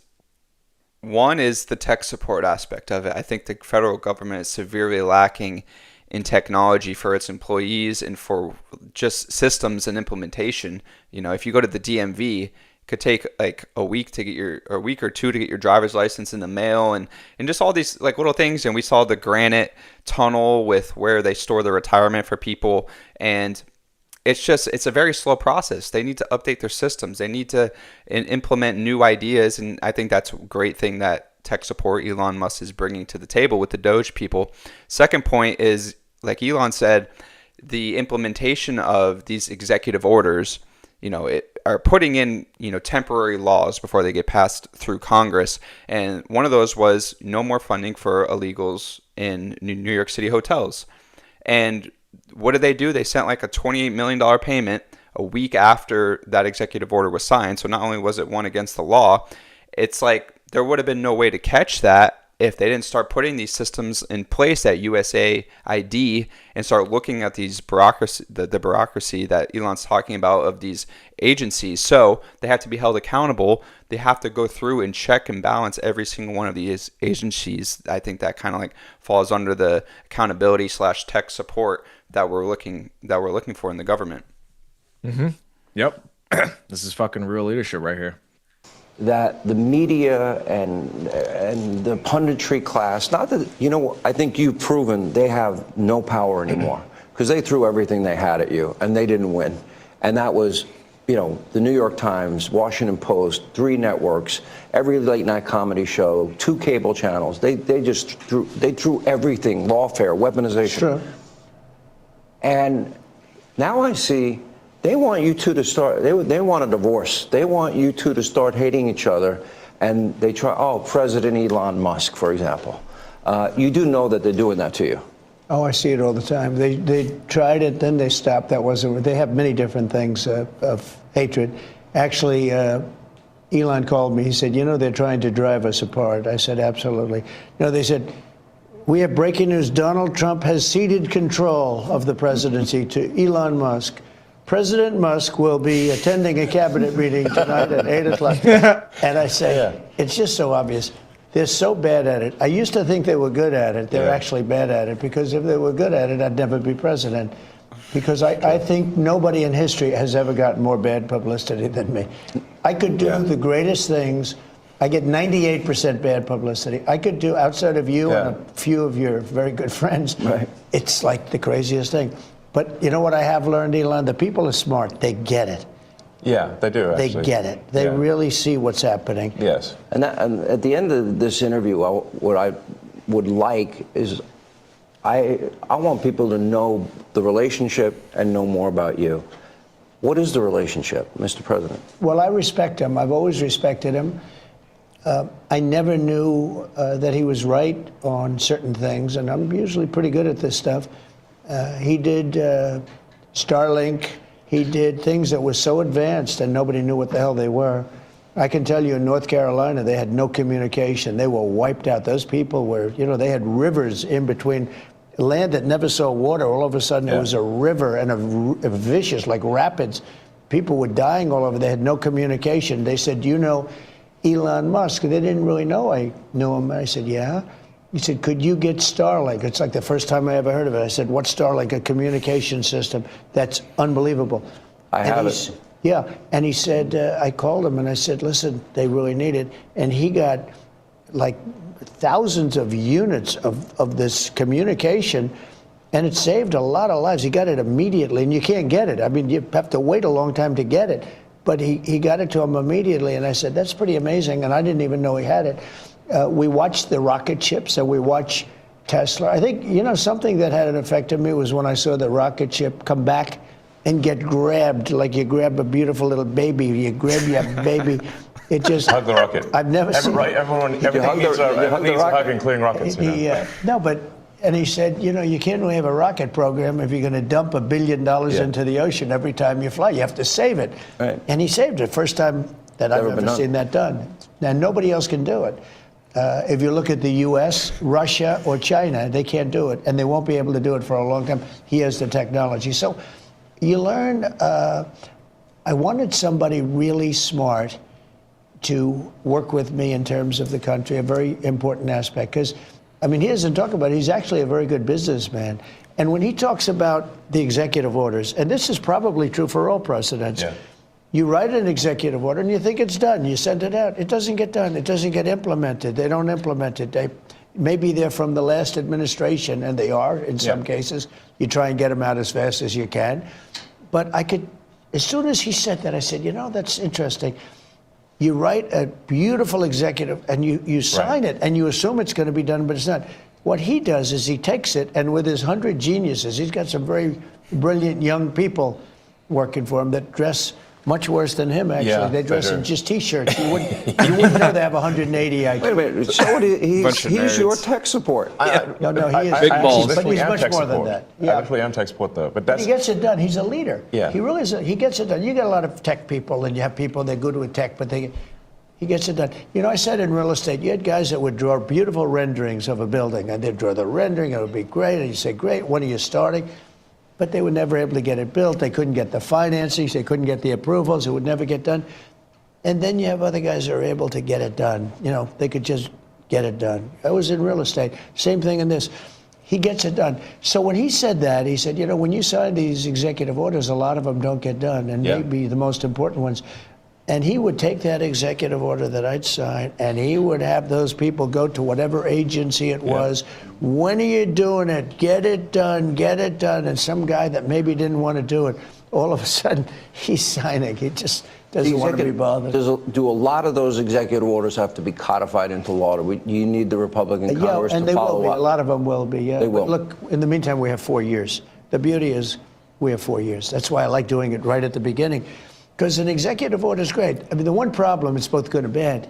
One is the tech support aspect of it. I think the federal government is severely lacking in technology for its employees and for just systems and implementation. If you go to the DMV, it could take like a week or two to get your driver's license in the mail, and just all these like little things. And we saw the granite tunnel with where they store the retirement for people, and it's a very slow process. They need to update their systems. They need to implement new ideas, and I think that's a great thing that tech support Elon Musk is bringing to the table with the Doge people. Second point is, like Elon said, the implementation of these executive orders, are putting in, temporary laws before they get passed through Congress. And one of those was no more funding for illegals in New York City hotels. And what did they do? They sent like a $28 million payment a week after that executive order was signed. So not only was it one against the law, it's like there would have been no way to catch that if they didn't start putting these systems in place at USAID and start looking at these bureaucracy, the bureaucracy that Elon's talking about of these agencies. So they have to be held accountable. They have to go through and check and balance every single one of these agencies. I think that kind of like falls under the accountability / tech support that we're looking for in the government. Yep. This is fucking real leadership right here. That the media and the punditry class, not that, I think you've proven they have no power anymore, because they threw everything they had at you and they didn't win. And that was, the New York Times, Washington Post, 3 networks, every late night comedy show, 2 cable channels. They threw everything, lawfare, weaponization. Sure. And now I see they want you two to start, they want a divorce. They want you two to start hating each other. And they try, President Elon Musk, for example. You do know that they're doing that to you. Oh, I see it all the time. They tried it, then they stopped. That wasn't. They have many different things of hatred. Actually, Elon called me. He said, they're trying to drive us apart. I said, absolutely. They said, we have breaking news. Donald Trump has ceded control of the presidency to Elon Musk. President Musk will be attending a cabinet meeting tonight at 8 o'clock. And I say, it's just so obvious. They're so bad at it. I used to think they were good at it. They're actually bad at it, because if they were good at it, I'd never be president. Because I think nobody in history has ever gotten more bad publicity than me. I could do the greatest things. I get 98% bad publicity. I could do, outside of you and a few of your very good friends, it's like the craziest thing. But you know what I have learned, Elon? The people are smart. They get it. Yeah, they do, actually. They get it. They really see what's happening. Yes. And at the end of this interview, what I would like is I want people to know the relationship and know more about you. What is the relationship, Mr. President? Well, I respect him. I've always respected him. I never knew that he was right on certain things, and I'm usually pretty good at this stuff. He did Starlink. He did things that were so advanced and nobody knew what the hell they were. I can tell you in North Carolina, they had no communication. They were wiped out. Those people were, they had rivers in between. Land that never saw water, all of a sudden it was a river and a vicious, like rapids. People were dying all over. They had no communication. They said, do you know Elon Musk? They didn't really know I knew him. I said, yeah. He said, could you get Starlink? It's like the first time I ever heard of it. I said, what's Starlink? A communication system. That's unbelievable. I have it. Yeah. And he said, I called him and I said, listen, they really need it. And he got like thousands of units of this communication, and it saved a lot of lives. He got it immediately, and you can't get it. I mean, you have to wait a long time to get it. But he got it to him immediately, and I said, that's pretty amazing, and I didn't even know he had it. We watched the rocket ships, and we watch Tesla. I think, something that had an effect on me was when I saw the rocket ship come back and get grabbed, like you grab a beautiful little baby. You grab your baby. It just hug the rocket. I've never seen. Right, everything needs a hug, including rockets. And he said, you can't really have a rocket program if you're going to dump $1 billion into the ocean every time you fly. You have to save it. Right. And he saved it. First time that I've ever seen that done. And nobody else can do it. If you look at the U.S., Russia, or China, they can't do it, and they won't be able to do it for a long time. He has the technology. So you learn. I wanted somebody really smart to work with me in terms of the country, a very important aspect. Because, he doesn't talk about it. He's actually a very good businessman. And when he talks about the executive orders, and this is probably true for all presidents, you write an executive order and you think it's done. You send it out. It doesn't get done. It doesn't get implemented. They don't implement it. Maybe they're from the last administration, and they are in some cases. You try and get them out as fast as you can. But as soon as he said that, I said, that's interesting. You write a beautiful executive, and you sign it, and you assume it's going to be done, but it's not. What he does is he takes it, and with his 100 geniuses, he's got some very brilliant young people working for him that dress much worse than him, actually. Yeah, they dress in just T-shirts. You wouldn't know they have 180 IQ. Wait a minute. So he's your tech support. No, he is. Big balls. But he's much more than that. I actually am tech support, though. But he gets it done. He's a leader. Yeah. He really is. He gets it done. You get a lot of tech people, and you have people that are good with tech, but he gets it done. I said in real estate, you had guys that would draw beautiful renderings of a building, and they'd draw the rendering, and it would be great, and you say, great, when are you starting? But they were never able to get it built. They couldn't get the financing. They couldn't get the approvals. It would never get done. And then you have other guys that are able to get it done. They could just get it done. I was in real estate. Same thing in this. He gets it done. So when he said that, he said, when you sign these executive orders, a lot of them don't get done, and maybe the most important ones. And he would take that executive order that I'd sign, and he would have those people go to whatever agency it was. When are you doing it? Get it done, get it done. And some guy that maybe didn't want to do it all of a sudden he's signing. He just doesn't want to be bothered. Do a lot of those executive orders have to be codified into law? You need the Republican Congress and to they follow will be. up? A lot of them will be. Yeah. They will. But look, in the meantime, we have 4 years. The beauty is we have 4 years. That's why I like doing it right at the beginning, because an executive order is great. I mean, the one problem, it's both good and bad,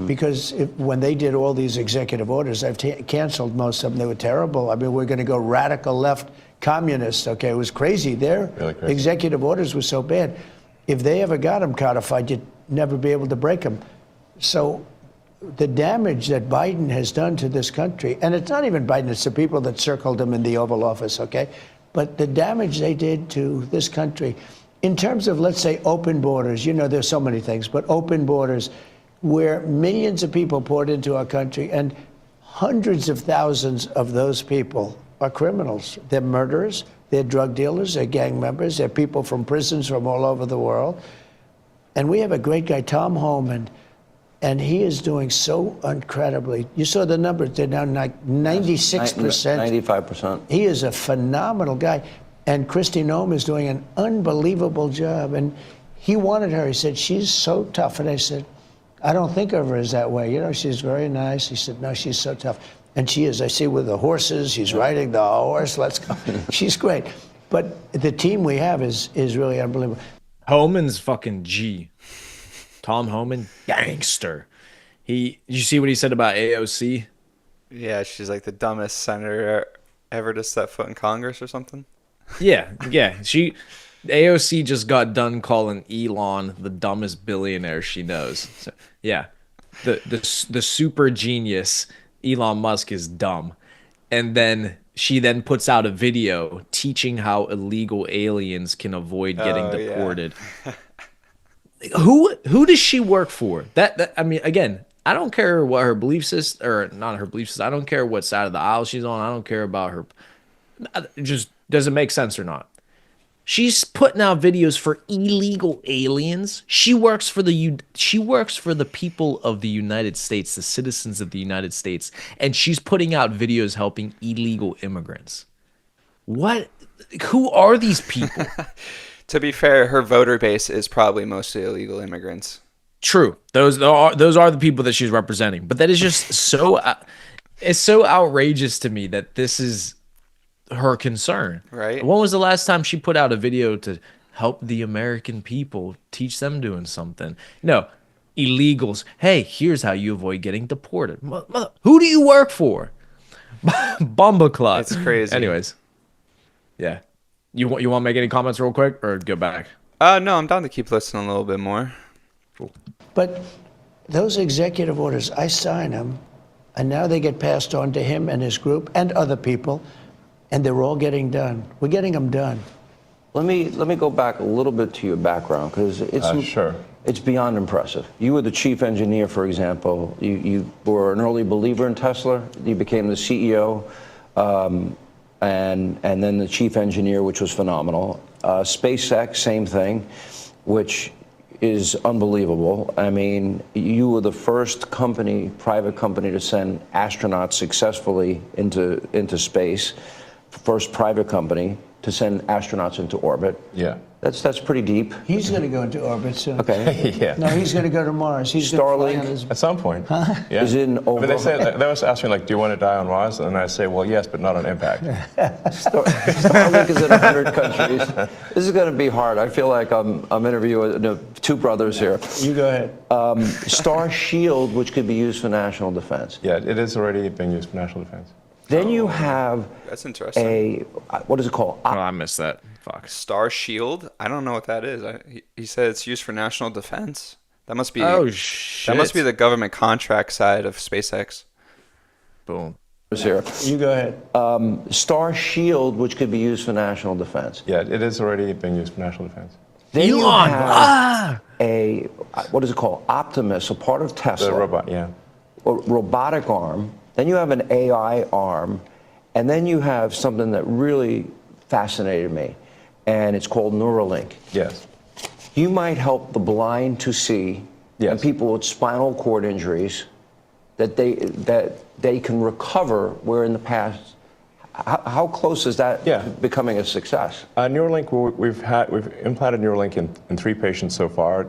because when they did all these executive orders, I've canceled most of them. They were terrible. I mean, we're going to go radical left communist. Okay, it was crazy. Their Really crazy. executive orders were so bad. If they ever got them codified, you'd never be able to break them. So the damage that Biden has done to this country, and it's not even Biden, it's the people that circled him in the Oval Office, okay? But the damage they did to this country, in terms of, let's say, open borders, you know, there's so many things, but open borders, where millions of people poured into our country, and hundreds of thousands of those people are criminals. They're murderers, they're drug dealers, they're gang members, they're people from prisons from all over the world. And we have a great guy, Tom Homan, and he is doing so incredibly. You saw the numbers, they're now like 96%. 95%. He is a phenomenal guy. And Kristi Noem is doing an unbelievable job. And he wanted her. He said, she's so tough. And I said, I don't think of her as that way. You know, she's very nice. He said, no, she's so tough. And she is. I see with the horses, she's riding the horse. Let's go. She's great. But the team we have is really unbelievable. Homan's fucking G. Tom Homan, gangster. Did you see what he said about AOC? Yeah, she's like the dumbest senator ever to set foot in Congress or something. Yeah. AOC just got done calling Elon the dumbest billionaire she knows. So, yeah, the super genius Elon Musk is dumb, and then she puts out a video teaching how illegal aliens can avoid getting deported. Yeah. Who does she work for? That I mean, again, I don't care what her beliefs is, or not her beliefs. I don't care what side of the aisle she's on. I don't care about her. It just doesn't make sense or not. She's putting out videos for illegal aliens. She works for the people of the United States, the citizens of the United States, and she's putting out videos helping illegal immigrants. What? Who are these people? To be fair, her voter base is probably mostly illegal immigrants. True. Those are the people that she's representing. But that is just so it's so outrageous to me that this is her concern. Right. When was the last time she put out a video to help the American people, teach them doing something? No, illegals. Hey, here's how you avoid getting deported. Who do you work for? Bumbleclot. It's crazy. Anyways, yeah. You want to make any comments real quick or go back? No, I'm down to keep listening a little bit more. Cool. But those executive orders, I sign them, and now they get passed on to him and his group and other people, and they're all getting done. We're getting them done. Let me go back a little bit to your background, because it's beyond impressive. You were the chief engineer, for example. You were an early believer in Tesla. You became the CEO, and then the chief engineer, which was phenomenal. SpaceX, same thing, which is unbelievable. I mean, you were the first private company to send astronauts successfully into space. First private company to send astronauts into orbit. Yeah. That's pretty deep. He's going to go into orbit soon. Okay. Yeah. No, he's going to go to Mars. He's Starlink? going to fly on his... At some point. Yeah. Is in over. But they always ask me, like, do you want to die on Mars? And I say, well, yes, but not on impact. Starlink is in 100 countries. This is going to be hard. I feel like I'm interviewing two brothers here. You go ahead. Star Shield, which could be used for national defense. Yeah, it is already being used for national defense. Then you have That's interesting. what is it called? Oh, I missed that. Fuck. Star Shield? I don't know what that is. He said it's used for national defense. That must be. Oh shit. That must be the government contract side of SpaceX. Boom. Here. You go ahead. Star Shield, which could be used for national defense. Yeah, it is already being used for national defense. Then you Elon! have what is it called? Optimus, a part of Tesla. The robot, yeah. A robotic arm. Then you have an AI arm. And then you have something that really fascinated me, and it's called Neuralink. Yes. You might help the blind to see, Yes. and people with spinal cord injuries, that they can recover, where in the past, How close is that Yeah. to becoming a success? Neuralink, we've implanted Neuralink in 3 patients so far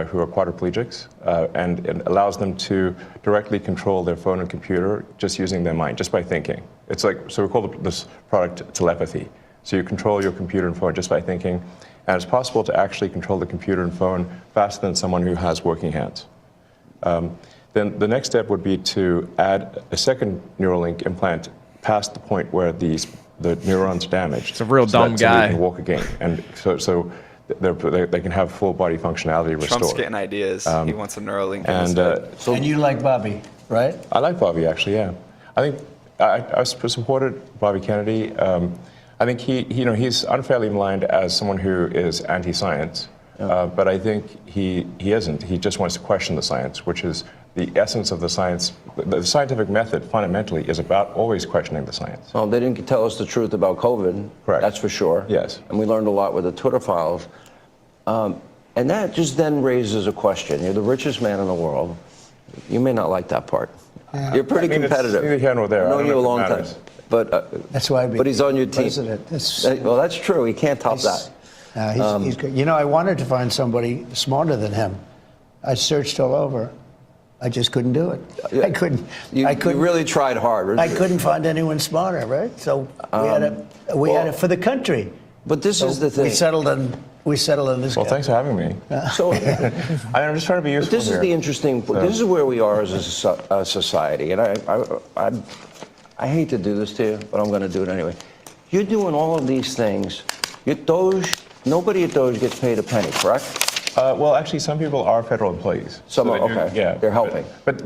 who are quadriplegics, and it allows them to directly control their phone and computer just using their mind, just by thinking. It's like, so we call this product telepathy. So you control your computer and phone just by thinking, and it's possible to actually control the computer and phone faster than someone who has working hands. Then the next step would be to add a second Neuralink implant past the point where the neurons damaged. It's a real dumb so guy. they can walk again, and so they can have full body functionality restored. Trump's getting ideas. He wants a Neuralink. in his And head. And you like Bobby, right? I like Bobby, actually. Yeah, I think I supported Bobby Kennedy. I think he's unfairly maligned as someone who is anti-science, but I think he isn't. He just wants to question the science, which is the essence of the science. The scientific method fundamentally is about always questioning the science. Well, they didn't tell us the truth about COVID. Correct. That's for sure. Yes. And we learned a lot with the Twitter files. And that just then raises a question. You're the richest man in the world. You may not like that part. You're pretty competitive. It's neither here nor there. I've I known don't you a know if it long time. matters. But That's why. but he's on your team. President. Well, that's true. He can't top that. He's good. You know, I wanted to find somebody smarter than him. I searched all over. I just couldn't do it. I couldn't. You really tried hard. I couldn't find anyone smarter, right? So we had it for the country. But this is the thing. We settled on this Well, guy. thanks for having me. So, I'm just trying to be useful this is here. the interesting. This is where we are as a society, and I hate to do this to you, but I'm going to do it anyway. You're doing all of these things. Nobody at Doge gets paid a penny, correct? Well, actually, some people are federal employees. Some are, they do- okay. Yeah, They're helping. But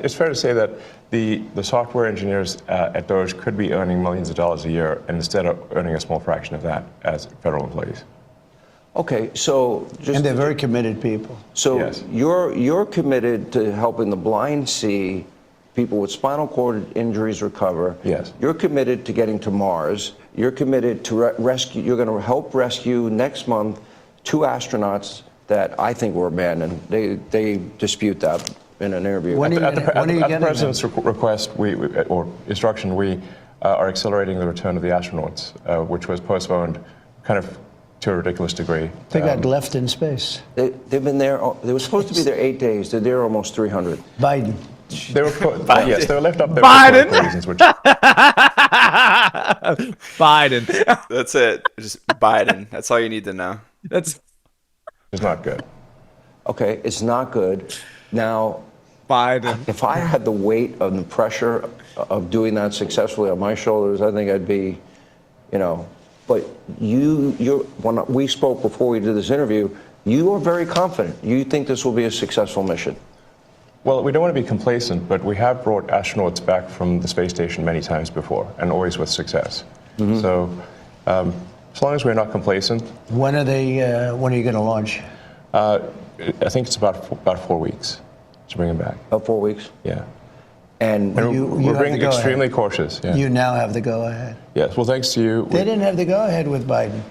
it's fair to say that the software engineers at Doge could be earning millions of dollars a year, and instead of earning a small fraction of that as federal employees. Okay, so just And they're very committed people. so Yes. you're committed to helping the blind see, people with spinal cord injuries recover. Yes. You're committed to getting to Mars. You're committed to rescue. You're going to help rescue next month 2 astronauts that I think were abandoned. They dispute that in an interview. When are you At getting the them? president's request, or instruction, we are accelerating the return of the astronauts, which was postponed kind of to a ridiculous degree. They got left in space. They've been there. They were supposed to be there 8 days. They're there almost 300. Biden. They were yes, they were left up there Biden. for political reasons, which Biden. That's it. Just Biden. That's all you need to know. That's is not good. Okay, it's not good. Now, Biden. if I had the weight of the pressure of doing that successfully on my shoulders, I think I'd be, But when we spoke before we did this interview, you are very confident. You think this will be a successful mission. Well, we don't want to be complacent, but we have brought astronauts back from the space station many times before, and always with success. So, as long as we're not complacent, When are you going to launch? I think it's about 4 weeks to bring them back. About 4 weeks. Yeah. And You We're have being the go-ahead. extremely cautious. Yeah. You now have the go-ahead. Yes. Well, thanks to you. They didn't have the go-ahead with Biden.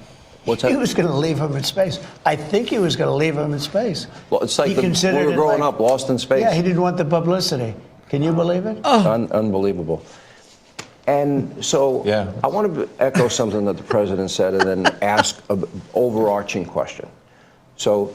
What's that? He was going to leave him in space. I think he was going to leave him in space. Well, it's like He when we considered were it growing like- up, lost in space. Yeah, he didn't want the publicity. Can you believe it? Unbelievable. And so Yeah. I want to echo something that the president said and then ask an overarching question. So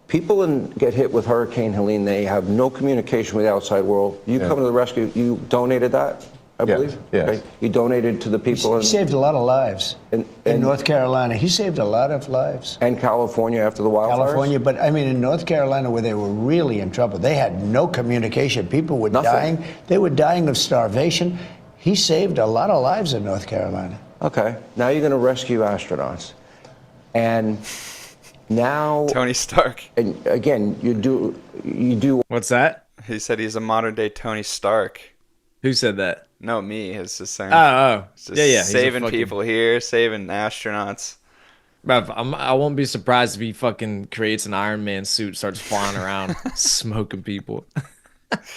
people get hit with Hurricane Helene. They have no communication with the outside world. You come to the rescue. You donated that, I Yes, believe? yes. Okay. You donated to the people He saved a lot of lives in North Carolina. He saved a lot of lives. and California after the wildfires? California, but I mean in North Carolina where they were really in trouble, they had no communication. People were Nothing. dying. They were dying of starvation. He saved a lot of lives in North Carolina. Okay. Now you're going to rescue astronauts. And now, Tony Stark. and again, you do What's that? He said he's a modern day Tony Stark. Who said that? No, me. It's just saying. Oh. It's just Yeah, yeah. he's a saving fucking- people here, saving astronauts. Bruv, I won't be surprised if he fucking creates an Iron Man suit, starts flying around, smoking people.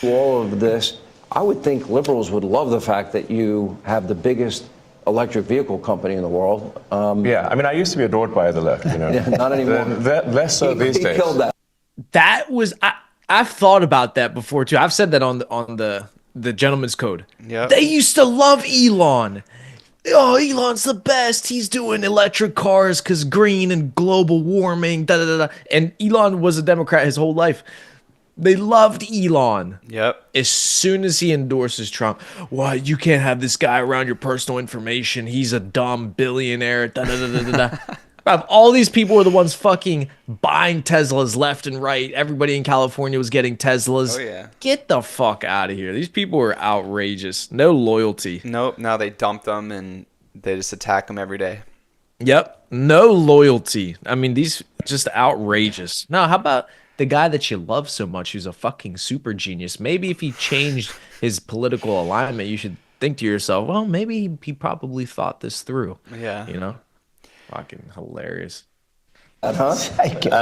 all of this. I would think liberals would love the fact that you have the biggest electric vehicle company in the world. Yeah. I mean, I used to be adored by the left. Yeah, not anymore. Less so these he days. killed that. That was I've thought about that before too. I've said that on the gentleman's code. Yep. They used to love Elon. oh, Elon's the best. He's doing electric cars because green and global warming. Da, da, da, da. And Elon was a Democrat his whole life. They loved Elon. Yep. As soon as he endorses Trump, well, you can't have this guy around your personal information. He's a dumb billionaire. Da, da, da, da, da, da. Bruv, all these people were the ones fucking buying Teslas left and right. Everybody in California was getting Teslas. Oh, yeah. Get the fuck out of here. These people were outrageous. No loyalty. Nope. Now they dump them and they just attack them every day. Yep. No loyalty. I mean, these just outrageous. Now, how about the guy that you love so much who's a fucking super genius? Maybe if he changed his political alignment, you should think to yourself, well, maybe he probably thought this through. Yeah. You know? Fucking hilarious. I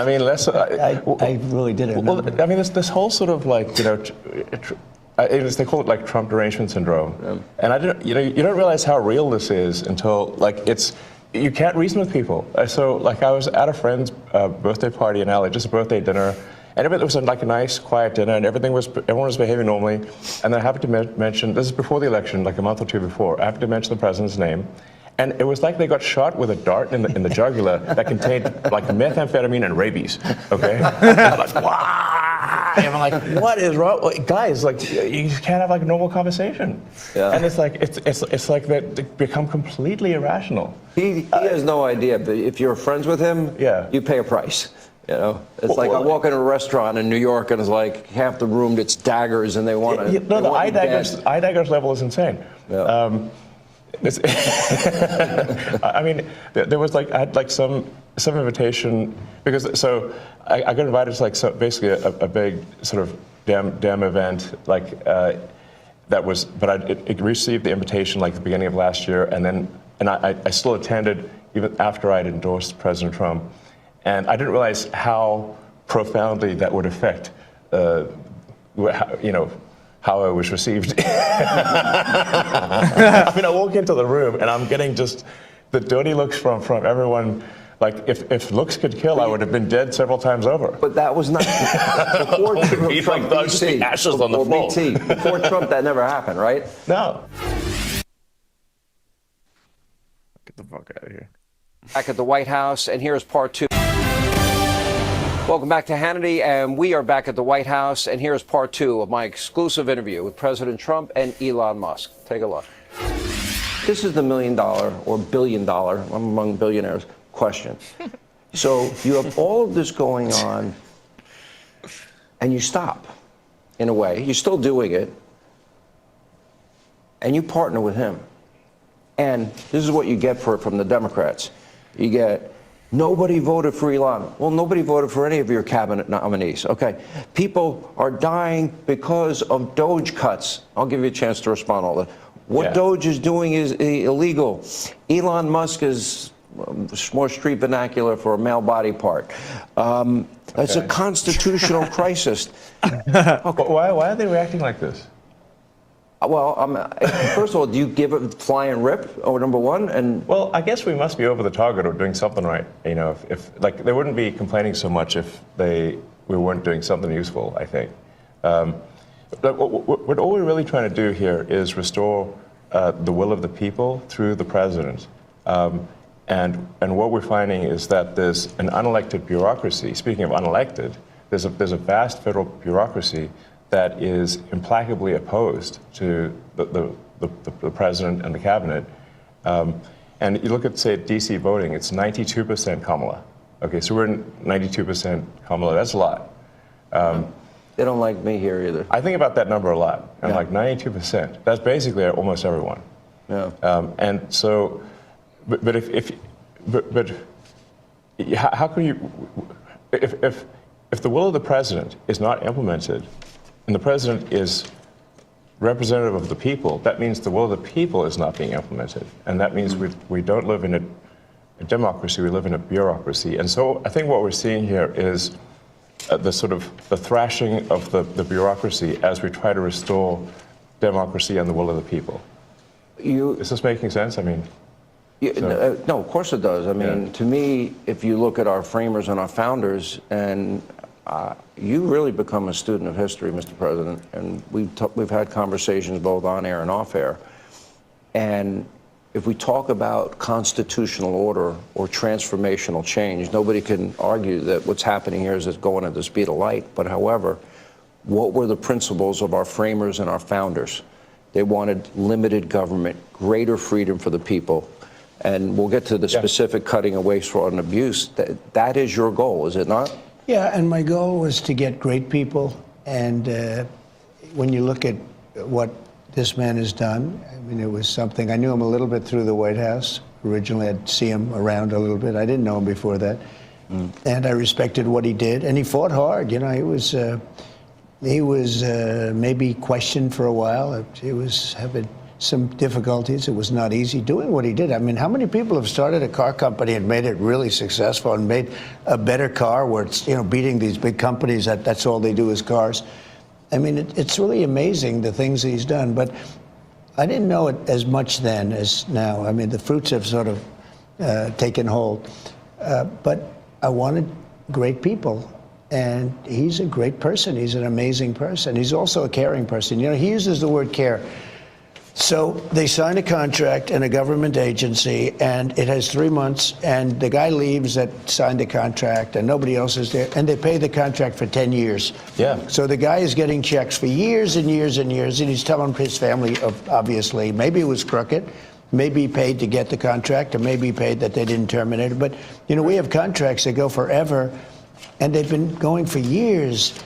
mean, let's. I really didn't know. Well, I mean, this whole sort of like, they call it like Trump derangement syndrome, and I didn't, you don't realize how real this is until like you can't reason with people. So like I was at a friend's birthday party in LA, just a birthday dinner, and it was like a nice, quiet dinner, and everyone was behaving normally. And then I happened to mention, this is before the election, like a month or two before, I happened to mention the president's name. And it was like they got shot with a dart in the jugular that contained like methamphetamine and rabies. Okay, I'm like, wow. And I'm like, what is wrong, guys? Like, you can't have like a normal conversation. Yeah. And it's like it's like they become completely irrational. He has no idea, but if you're friends with him, yeah, you pay a price. You know, it's like I walk into a restaurant in New York and it's like half the room it's daggers and they want to. No, the eye daggers level is insane. Yeah. I mean, there was like I had like some invitation because I got invited to like basically a big sort of damn event like that was, but it received the invitation like the beginning of last year, and I still attended even after I had endorsed President Trump, and I didn't realize how profoundly that would affect how I was received. I mean, I walk into the room and I'm getting just the dirty looks from everyone. Like, if looks could kill, I would have been dead several times over. But that was not before Trump. Like just the ashes on the floor. Before Trump, that never happened, right? No. Get the fuck out of here. Back at the White House, and here's part two. Welcome back to Hannity, and we are back at the White House, and here's part two of my exclusive interview with President Trump and Elon Musk. Take a look. This is the $1 million or $1 billion, I'm among billionaires, question. So you have all of this going on, and you stop, in a way. You're still doing it, and you partner with him. And this is what you get for it from the Democrats. You get, nobody voted for Elon. Well, nobody voted for any of your cabinet nominees. Okay. People are dying because of Doge cuts. I'll give you a chance to respond to all that. What Doge is doing is illegal. Elon Musk is more street vernacular for a male body part. It's a constitutional crisis. Why are they reacting like this? Well, first of all, do you give a flying rip? Oh, number one, and well, I guess we must be over the target or doing something right. You know, if like they wouldn't be complaining so much if we weren't doing something useful. I think. But what all we're really trying to do here is restore the will of the people through the president. And what we're finding is that there's an unelected bureaucracy. Speaking of unelected, there's a vast federal bureaucracy that is implacably opposed to the president and the cabinet. And you look at, say, DC voting, it's 92% Kamala. Okay, so we're 92% Kamala. That's a lot. They don't like me here either. I think about that number a lot. I'm like 92%. That's basically almost everyone. Yeah. And so, but how can you, if the will of the president is not implemented, and the president is representative of the people, that means the will of the people is not being implemented. And that means we don't live in a democracy, we live in a bureaucracy. And so I think what we're seeing here is the thrashing of the bureaucracy as we try to restore democracy and the will of the people. Is this making sense? I mean, no, of course it does. I mean, to me, if you look at our framers and our founders, and you really become a student of history, Mr. President, and we've had conversations both on air and off air. And if we talk about constitutional order or transformational change, nobody can argue that what's happening here is it's going at the speed of light. But however, what were the principles of our framers and our founders? They wanted limited government, greater freedom for the people. And we'll get to the specific cutting of waste, fraud, and abuse. That is your goal, is it not? Yeah, and my goal was to get great people. And when you look at what this man has done, I mean, it was something. I knew him a little bit through the White House. Originally, I'd see him around a little bit. I didn't know him before that. And I respected what he did. And he fought hard. You know, he was maybe questioned for a while. He was having some difficulties. It was not easy doing what he did. I mean, how many people have started a car company and made it really successful and made a better car where it's, you know, beating these big companies that's all they do is cars? I mean, it's really amazing the things he's done. But I didn't know it as much then as now. I mean, the fruits have sort of taken hold. But I wanted great people. And he's a great person. He's an amazing person. He's also a caring person. You know, he uses the word care. So they sign a contract in a government agency, and it has 3 months, and the guy leaves that signed the contract, and nobody else is there, and they pay the contract for 10 years. Yeah. So the guy is getting checks for years and years and years, and he's telling his family, obviously, maybe it was crooked, maybe he paid to get the contract, or maybe he paid that they didn't terminate it. But, you know, we have contracts that go forever, and they've been going for years.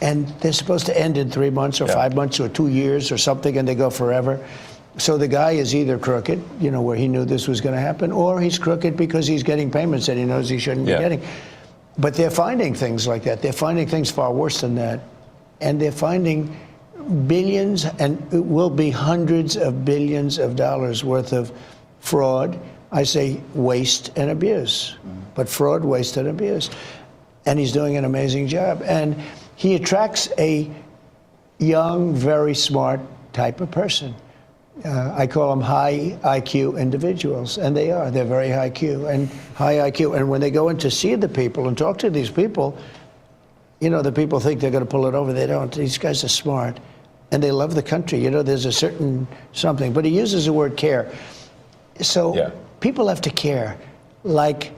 And they're supposed to end in 3 months or 5 months or 2 years or something, and they go forever. So the guy is either crooked, you know, where he knew this was going to happen, or he's crooked because he's getting payments that he knows he shouldn't be getting. But they're finding things like that. They're finding things far worse than that. And they're finding billions, and it will be hundreds of billions of dollars worth of fraud. I say waste and abuse, but fraud, waste, and abuse. And he's doing an amazing job. And he attracts a young, very smart type of person. I call them high IQ individuals, and they are. They're very high IQ and high IQ. And when they go in to see the people and talk to these people, you know, the people think they're going to pull it over. They don't. These guys are smart, and they love the country. You know, there's a certain something. But he uses the word care. So people have to care. Like,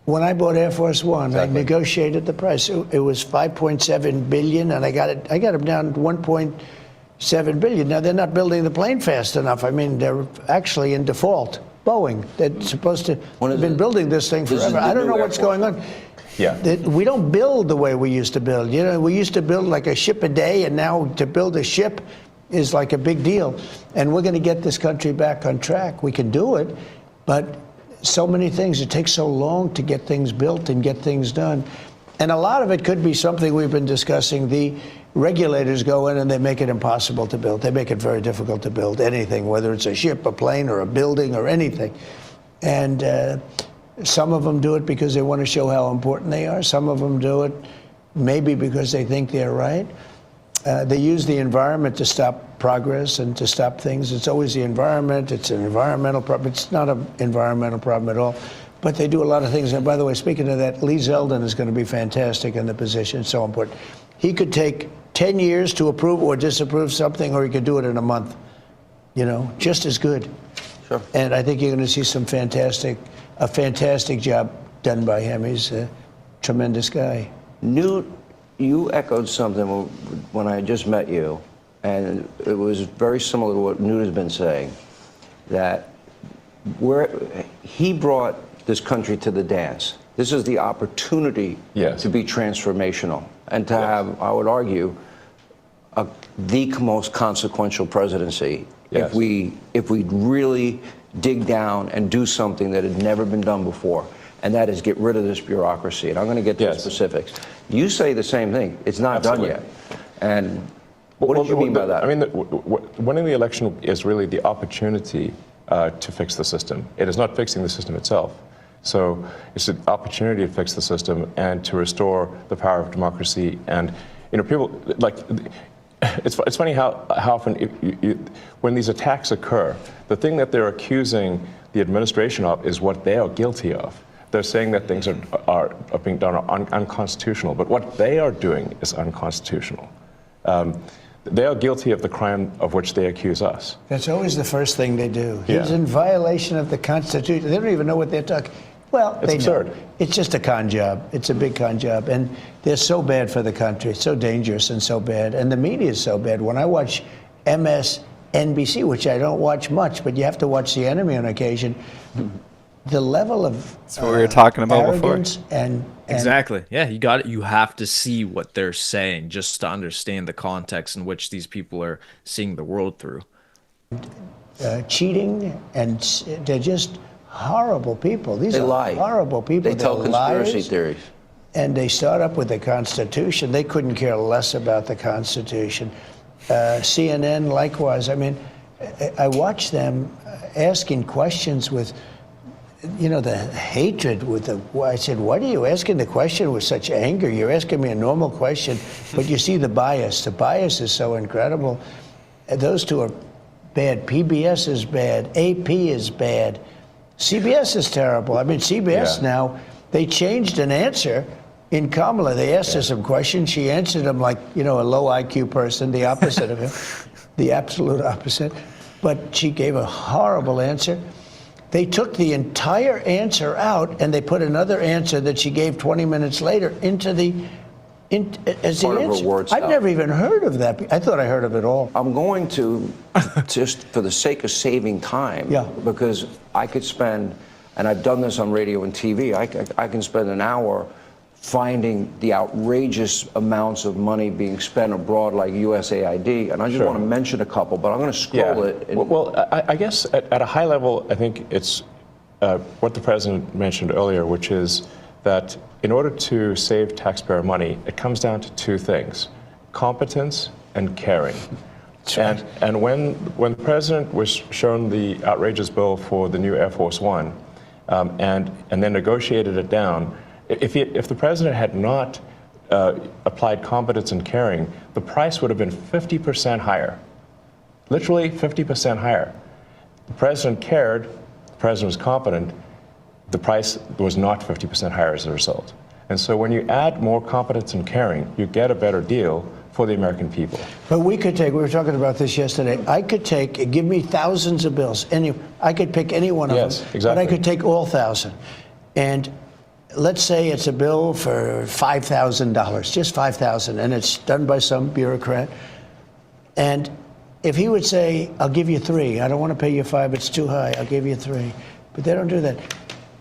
when I bought Air Force One, I negotiated the price. It was $5.7 billion, and I got them down to $1.7 billion. Now, they're not building the plane fast enough. I mean, they're actually in default. Boeing, they're supposed to have been building this thing forever. I don't know what's going on. We don't build the way we used to build. You know, we used to build like a ship a day, and now to build a ship is like a big deal. And we're going to get this country back on track. We can do it, but so many things. It takes so long to get things built and get things done. And a lot of it could be something we've been discussing. The regulators go in and they make it impossible to build. They make it very difficult to build anything, whether it's a ship, a plane, or a building, or anything. And some of them do it because they want to show how important they are. Some of them do it maybe because they think they're right. They use the environment to stop progress and to stop things. It's always the environment. It's an environmental problem. It's not an environmental problem at all. But they do a lot of things. And by the way, speaking of that, Lee Zeldin is going to be fantastic in the position. It's so important. He could take 10 years to approve or disapprove something, or he could do it in a month. You know, just as good. Sure. And I think you're going to see a fantastic job done by him. He's a tremendous guy. Newt, you echoed something when I just met you, and it was very similar to what Newt has been saying, that he brought this country to the dance. This is the opportunity to be transformational and to have, I would argue, the most consequential presidency if we really dig down and do something that had never been done before. And that is get rid of this bureaucracy. And I'm going to get to the specifics. You say the same thing. It's not done yet. And what do you mean by that? I mean, winning the election is really the opportunity to fix the system. It is not fixing the system itself. So it's an opportunity to fix the system and to restore the power of democracy. And, you know, people, like, it's funny how often when these attacks occur, the thing that they're accusing the administration of is what they are guilty of. They're saying that things are being done unconstitutional, but what they are doing is unconstitutional. they are guilty of the crime of which they accuse us. That's always the first thing they do. Yeah. He's in violation of the Constitution. They don't even know what they're talking. Well, It's they absurd. know. It's just a con job. It's a big con job. And they're so bad for the country. It's so dangerous and so bad. And the media is so bad. When I watch MSNBC, which I don't watch much, but you have to watch the enemy on occasion, the level of That's what we were talking about before. arrogance and Exactly. Yeah, you got it. You have to see what they're saying just to understand the context in which these people are seeing the world through. cheating, and they're just horrible people. These They are lie. horrible people. They tell They're conspiracy liars. theories. And they start up with the Constitution. They couldn't care less about the Constitution. CNN, likewise. I mean, I watch them asking questions with, you know, the hatred with the. I said, "Why are you asking the question with such anger? You're asking me a normal question, but you see the bias. The bias is so incredible. Those two are bad. PBS is bad. AP is bad. CBS is terrible. I mean, CBS now, they changed an answer in Kamala. They asked her some questions. She answered them like, you know, a low IQ person, the opposite of him, the absolute opposite. But she gave a horrible answer. They took the entire answer out and they put another answer that she gave 20 minutes later into the as the Part of her answer. word I've salad. never even heard of that. I thought I heard of it all. I'm going to, just for the sake of saving time, Yeah. because I could spend, and I've done this on radio and TV, I can spend an hour finding the outrageous amounts of money being spent abroad like USAID, and I just Sure. want to mention a couple, but I'm going to scroll it. And Well, I guess at a high level, I think it's what the president mentioned earlier, which is that in order to save taxpayer money, it comes down to two things: competence and caring. And when the president was shown the outrageous bill for the new Air Force One, and then negotiated it down, if the president had not applied competence and caring, the price would have been 50% higher, literally 50% higher. The president cared, the president was competent, the price was not 50% higher as a result. And so when you add more competence and caring, you get a better deal for the American people. But we were talking about this yesterday. I could give me thousands of bills. I could pick any one of Yes, them. exactly. But I could take all 1,000. And let's say it's a bill for $5,000, just $5,000, and it's done by some bureaucrat. And if he would say, I'll give you 3, I don't want to pay you 5, it's too high, I'll give you 3. But they don't do that.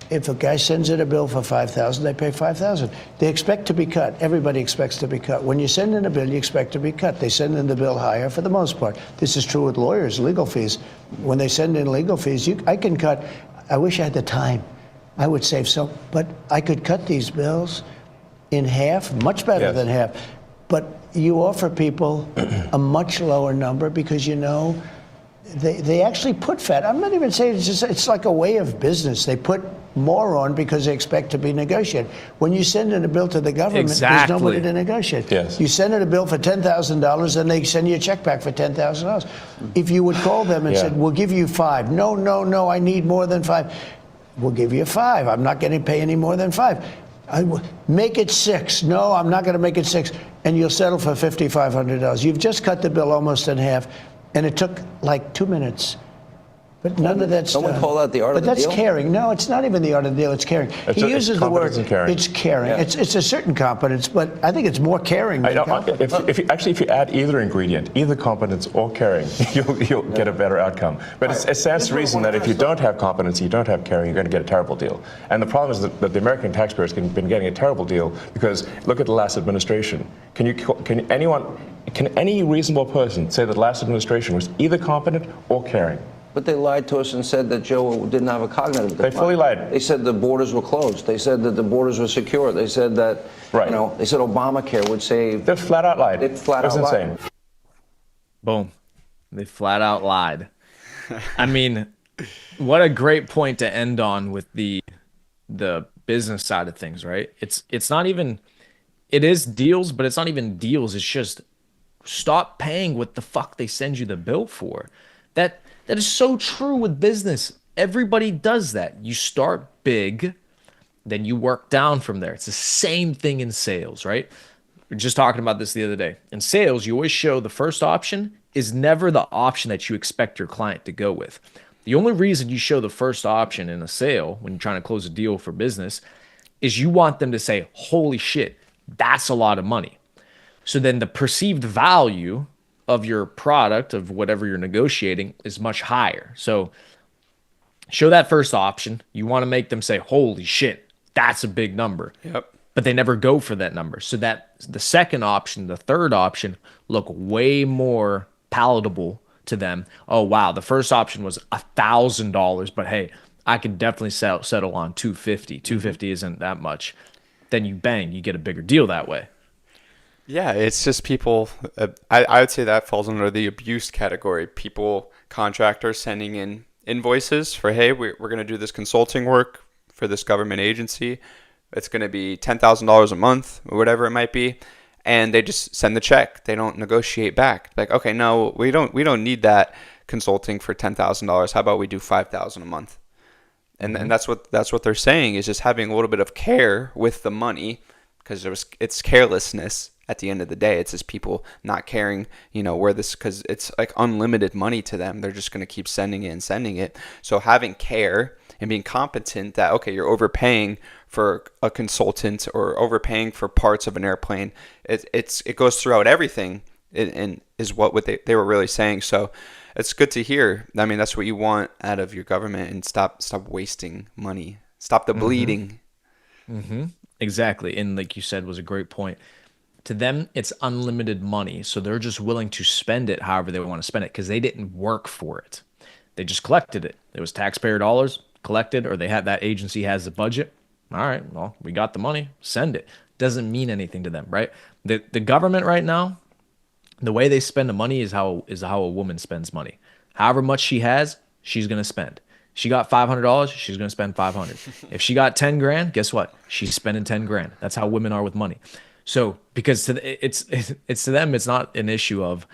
If a guy sends in a bill for $5,000, they pay $5,000. They expect to be cut. Everybody expects to be cut. When you send in a bill, you expect to be cut. They send in the bill higher for the most part. This is true with lawyers, legal fees. When they send in legal fees, I can cut. I wish I had the time. I would save so, but I could cut these bills in half, much better Yes. than half. But you offer people a much lower number because you know they actually put fat. I'm not even saying it's like a way of business. They put more on because they expect to be negotiated. When you send in a bill to the government, Exactly. there's nobody to negotiate. Yes. You send in a bill for $10,000 and they send you a check back for $10,000. If you would call them and Yeah. said, we'll give you 5. No, I need more than 5. We'll give you 5. I'm not going to pay any more than 5. Make it 6. No, I'm not going to make it 6. And you'll settle for $5,500. You've just cut the bill almost in half, and it took like 2 minutes. But none of that's Don't we done. call that the art of But the that's deal? caring. No, it's not even the art of the deal. It's caring. It's He uses the word. competence and caring. It's caring. Yeah. It's a certain competence, but I think it's more caring than competence. If you add either ingredient, either competence or caring, you'll get a better outcome. But it stands to reason that if you don't have competence, you don't have caring, you're going to get a terrible deal. And the problem is that the American taxpayers have been getting a terrible deal because look at the last administration. Can any reasonable person say that the last administration was either competent or caring? But they lied to us and said that Joe didn't have a cognitive decline. They fully lied. They said the borders were closed. They said that the borders were secure. They said that, Right. they said Obamacare would save. They flat out lied. They flat It was out lied. insane. Boom. They flat out lied. I mean, what a great point to end on with the business side of things, right? It's not even, it is deals, but it's not even deals. It's just stop paying what the fuck they send you the bill for. That is so true with business. Everybody does that. You start big, then you work down from there. It's the same thing in sales, right? We were just talking about this the other day. In sales, you always show the first option is never the option that you expect your client to go with. The only reason you show the first option in a sale when you're trying to close a deal for business is you want them to say, holy shit, that's a lot of money. So then the perceived value of your product, of whatever you're negotiating, is much higher. So show that first option. You want to make them say, holy shit, that's a big number. Yep. But they never go for that number. So that the second option, the third option, look way more palatable to them. Oh, wow, the first option was $1,000, but hey, I could definitely settle on 250. 250 isn't that much. Then you bang, you get a bigger deal that way. Yeah, it's just people. I would say that falls under the abuse category. People, contractors sending in invoices for, hey, we're going to do this consulting work for this government agency. It's going to be $10,000 a month or whatever it might be. And they just send the check. They don't negotiate back. Like, okay, no, we don't need that consulting for $10,000. How about we do $5,000 a month? And that's what they're saying, is just having a little bit of care with the money, because it's carelessness at the end of the day. It's just people not caring, where this, because it's like unlimited money to them. They're just going to keep sending it and sending it. So having care and being competent that, okay, you're overpaying for a consultant or overpaying for parts of an airplane. It goes throughout everything, and is what they were really saying. So it's good to hear. I mean, that's what you want out of your government, and stop wasting money. Stop the bleeding. Exactly. And like you said, was a great point. To them, it's unlimited money. So they're just willing to spend it however they want to spend it, because they didn't work for it. They just collected it. It was taxpayer dollars collected, or that agency has the budget. All right, well, we got the money. Send it. Doesn't mean anything to them, right? The government right now, the way they spend the money is how a woman spends money. However much she has, she's gonna spend. She got $500, she's gonna spend 500. If she got 10 grand, guess what? She's spending 10 grand. That's how women are with money. So because it's to them, it's not an issue of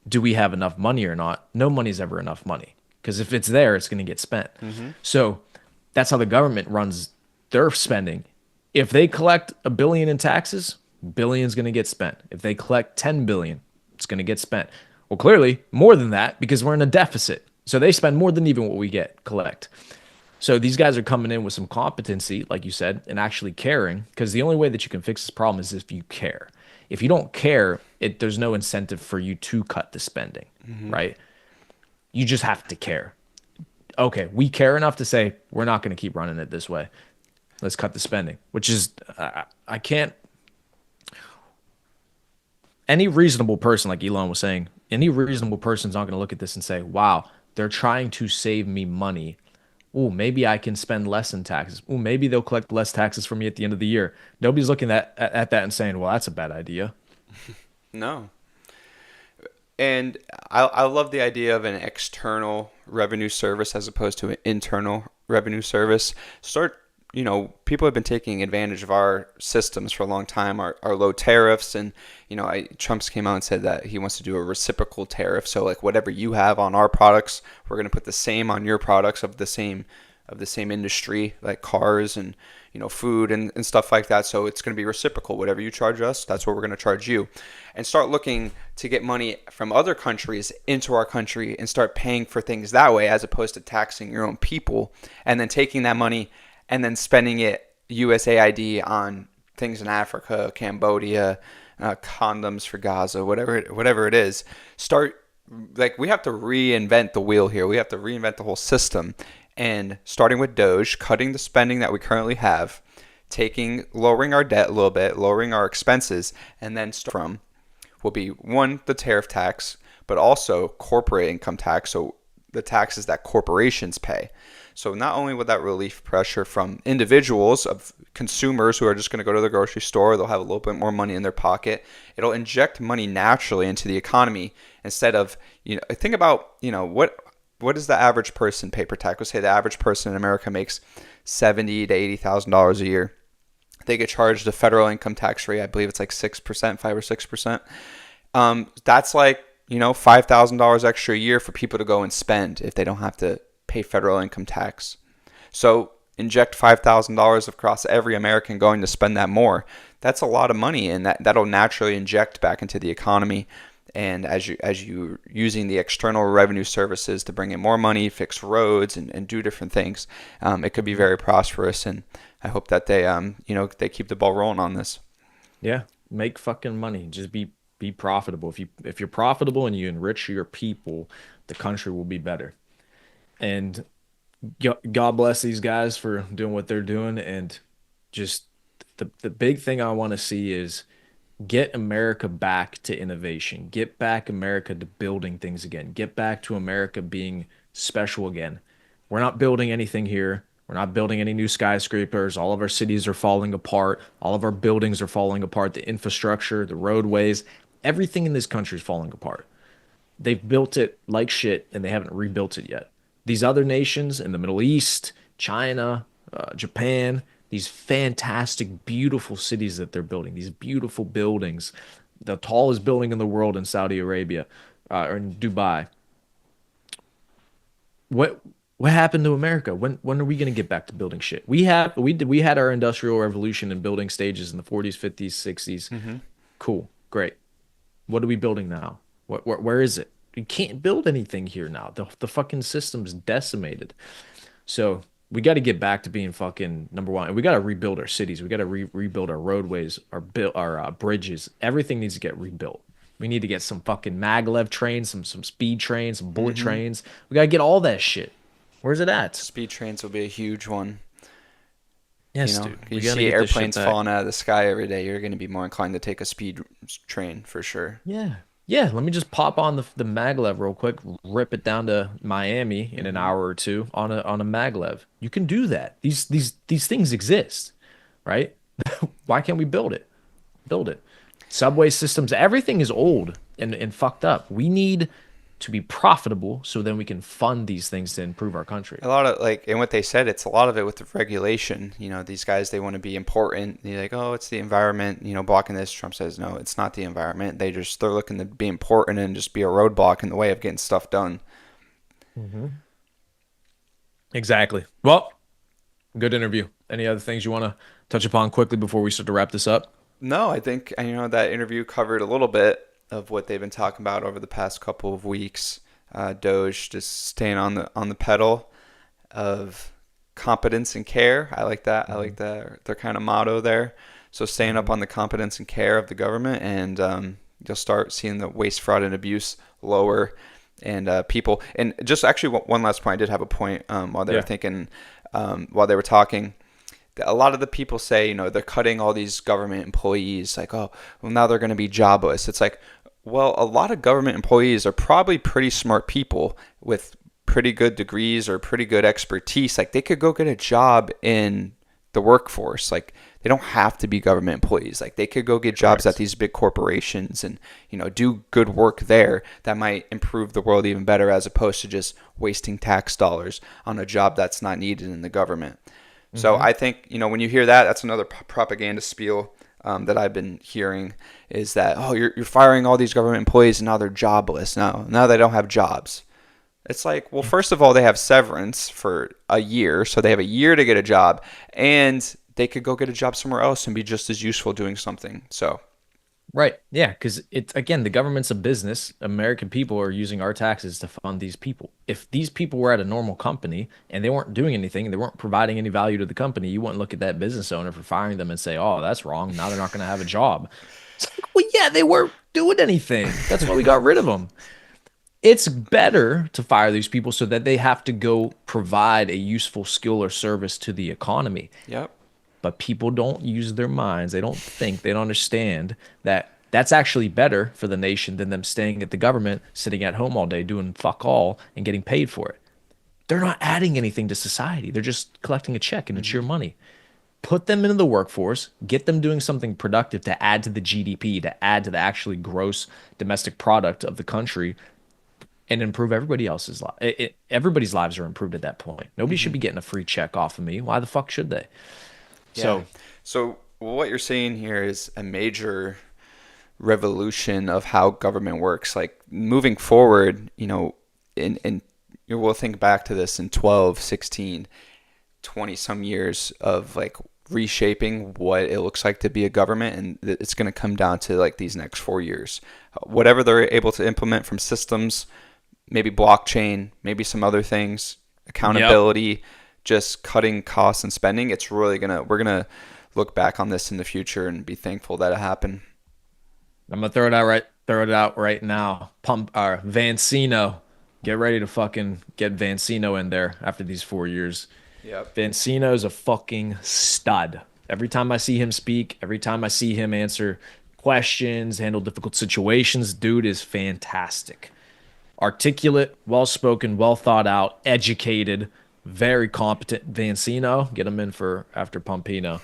do we have enough money or not? No money's ever enough money, because if it's there, it's gonna get spent. So that's how the government runs their spending. If they collect $1 billion in taxes, $1 billion's going to get spent. If they collect $10 billion, it's going to get spent. Well, clearly more than that, because we're in a deficit. So they spend more than even what we collect. So these guys are coming in with some competency, like you said, and actually caring, because the only way that you can fix this problem is if you care. If you don't care, there's no incentive for you to cut the spending, right? You just have to care. Okay, we care enough to say, we're not going to keep running it this way. Let's cut the spending, which is, I can't. Any reasonable person, like Elon was saying, any reasonable person's not going to look at this and say, wow, they're trying to save me money. Oh, maybe I can spend less in taxes. Oh, maybe they'll collect less taxes from me at the end of the year. Nobody's looking at that and saying, well, that's a bad idea. No. And I love the idea of an external revenue service as opposed to an internal revenue service. People have been taking advantage of our systems for a long time, our low tariffs. And, Trump's came out and said that he wants to do a reciprocal tariff. So like whatever you have on our products, we're going to put the same on your products of the same industry, like cars and, food and stuff like that. So it's going to be reciprocal. Whatever you charge us, that's what we're going to charge you. And start looking to get money from other countries into our country and start paying for things that way, as opposed to taxing your own people and then taking that money and then spending it USAID on things in Africa, Cambodia, condoms for Gaza, whatever it is. We have to reinvent the wheel here. We have to reinvent the whole system. And starting with Doge, cutting the spending that we currently have, lowering our debt a little bit, lowering our expenses, and then will be one, the tariff tax, but also corporate income tax. So the taxes that corporations pay. So not only would that relieve pressure from individuals, of consumers who are just going to go to the grocery store, they'll have a little bit more money in their pocket. It'll inject money naturally into the economy instead of, think about, what does the average person pay per tax? Let's say the average person in America makes $70,000 to $80,000 a year. They get charged a federal income tax rate. I believe it's like 6%, 5 or 6%. That's like, $5,000 extra a year for people to go and spend if they don't have to pay federal income tax. So inject $5,000 across every American going to spend that more, that's a lot of money, and that'll naturally inject back into the economy. And as you using the external revenue services to bring in more money, fix roads, and do different things, it could be very prosperous. And I hope that they they keep the ball rolling on this. Yeah, make fucking money. Just be profitable. If you're profitable and you enrich your people, the country will be better. And God bless these guys for doing what they're doing. And just the big thing I want to see is get America back to innovation. Get back America to building things again. Get back to America being special again. We're not building anything here. We're not building any new skyscrapers. All of our cities are falling apart. All of our buildings are falling apart. The infrastructure, the roadways, everything in this country is falling apart. They've built it like shit and they haven't rebuilt it yet. These other nations in the Middle East, China, Japan, these fantastic, beautiful cities that they're building, these beautiful buildings, the tallest building in the world in Saudi Arabia or in Dubai. What happened to America? When are we going to get back to building shit? We had our industrial revolution and building stages in the 40s, 50s, 60s. Cool, great. What are we building now? Where is it? You can't build anything here now. The fucking system's decimated. So we got to get back to being fucking number one. And we got to rebuild our cities. We got to rebuild our roadways, our bridges. Everything needs to get rebuilt. We need to get some fucking maglev trains, some speed trains, some bullet trains. We got to get all that shit. Where's it at? Speed trains will be a huge one. Yes, You know, dude. you We gotta see get this shit airplanes back. falling out of the sky every day, you're going to be more inclined to take a speed train for sure. Yeah. Yeah, let me just pop on the maglev real quick, rip it down to Miami in an hour or two on a maglev. You can do that. These things exist, right? Why can't we build it? Build it. Subway systems, everything is old and fucked up. We need to be profitable so then we can fund these things to improve our country. A lot of and what they said, it's a lot of it with the regulation. You know, these guys, they want to be important. They're like, oh, it's the environment, blocking this. Trump says, no, it's not the environment. They're looking to be important and just be a roadblock in the way of getting stuff done. Exactly. Well, good interview. Any other things you want to touch upon quickly before we start to wrap this up? No, I think, that interview covered a little bit of what they've been talking about over the past couple of weeks. Doge just staying on the pedal of competence and care. I like that. I like their kind of motto there. So staying up on the competence and care of the government, and you'll start seeing the waste, fraud, and abuse lower. And people, and just actually one last point. I did have a point while they were thinking, while they were talking. A lot of the people say, they're cutting all these government employees. Like, oh, well, now they're going to be jobless. It's like, well, a lot of government employees are probably pretty smart people with pretty good degrees or pretty good expertise. Like, they could go get a job in the workforce. Like, they don't have to be government employees. Like, they could go get jobs at these big corporations and, do good work there that might improve the world even better, as opposed to just wasting tax dollars on a job that's not needed in the government. So I think, when you hear that, that's another propaganda spiel that I've been hearing, is that, oh, you're firing all these government employees and now they're jobless. Now they don't have jobs. It's like, well, first of all, they have severance for a year. So they have a year to get a job, and they could go get a job somewhere else and be just as useful doing something. So. Right. Yeah, because it's, again, the government's a business. American people are using our taxes to fund these people. If these people were at a normal company and they weren't doing anything, they weren't providing any value to the company, you wouldn't look at that business owner for firing them and say, oh, that's wrong. Now they're not going to have a job. It's like, well, yeah, they weren't doing anything. That's why we got rid of them. It's better to fire these people so that they have to go provide a useful skill or service to the economy. Yep. But people don't use their minds. They don't think. They don't understand that that's actually better for the nation than them staying at the government, sitting at home all day doing fuck all and getting paid for it. They're not adding anything to society. They're just collecting a check and it's your money. Put them into the workforce, get them doing something productive to add to the GDP, to add to the actually gross domestic product of the country, and improve everybody else's life. Everybody's lives are improved at that point. Nobody should be getting a free check off of me. Why the fuck should they? Yeah. So what you're saying here is a major revolution of how government works. Like, moving forward, we'll think back to this in 12, 16, 20 some years of like reshaping what it looks like to be a government, and it's going to come down to like these next 4 years. Whatever they're able to implement from systems, maybe blockchain, maybe some other things, accountability, just cutting costs and spending. It's really we're gonna look back on this in the future and be thankful that it happened. I'm gonna throw it out right now. Vancino. Get ready to fucking get Vancino in there after these 4 years. Yep. Vancino's a fucking stud. Every time I see him speak, every time I see him answer questions, handle difficult situations, dude is fantastic. Articulate, well-spoken, well thought out, educated, very competent. Vancino, get him in for after Pompino.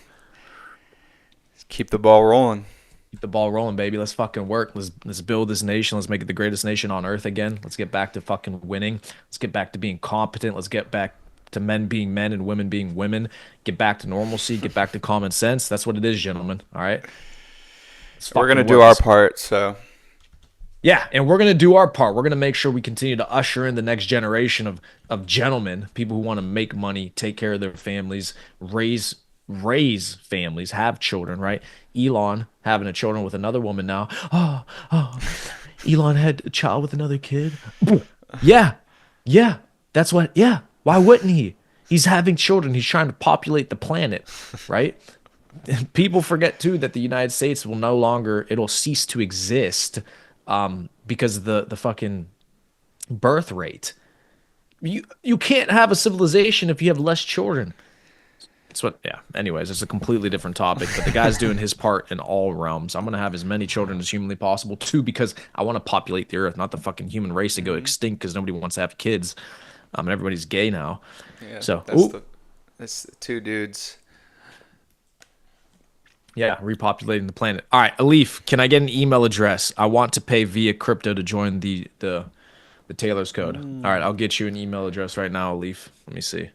Keep the ball rolling. Keep the ball rolling, baby. Let's fucking work. Let's build this nation. Let's make it the greatest nation on earth again. Let's get back to fucking winning. Let's get back to being competent. Let's get back to men being men and women being women. Get back to normalcy. Get back to common sense. That's what it is, gentlemen. All right. We're gonna do our part. So. Yeah, and we're going to do our part. We're going to make sure we continue to usher in the next generation of gentlemen, people who want to make money, take care of their families, raise families, have children, right? Elon having a children with another woman now. Oh, Elon had a child with another kid. Yeah, that's what, yeah. Why wouldn't he? He's having children. He's trying to populate the planet, right? People forget, too, that the United States will no longer, it'll cease to exist because of the fucking birth rate. You can't have a civilization if you have less children. It's what, yeah. Anyways, it's a completely different topic, but the guy's doing his part in all realms. I'm going to have as many children as humanly possible, too, because I want to populate the earth, not the fucking human race to go extinct because nobody wants to have kids. And everybody's gay now. Yeah, so, that's the two dudes. Yeah, repopulating the planet. All right, Alif, can I get an email address? I want to pay via crypto to join the Taylor's code. All right, I'll get you an email address right now, Alif. Let me see.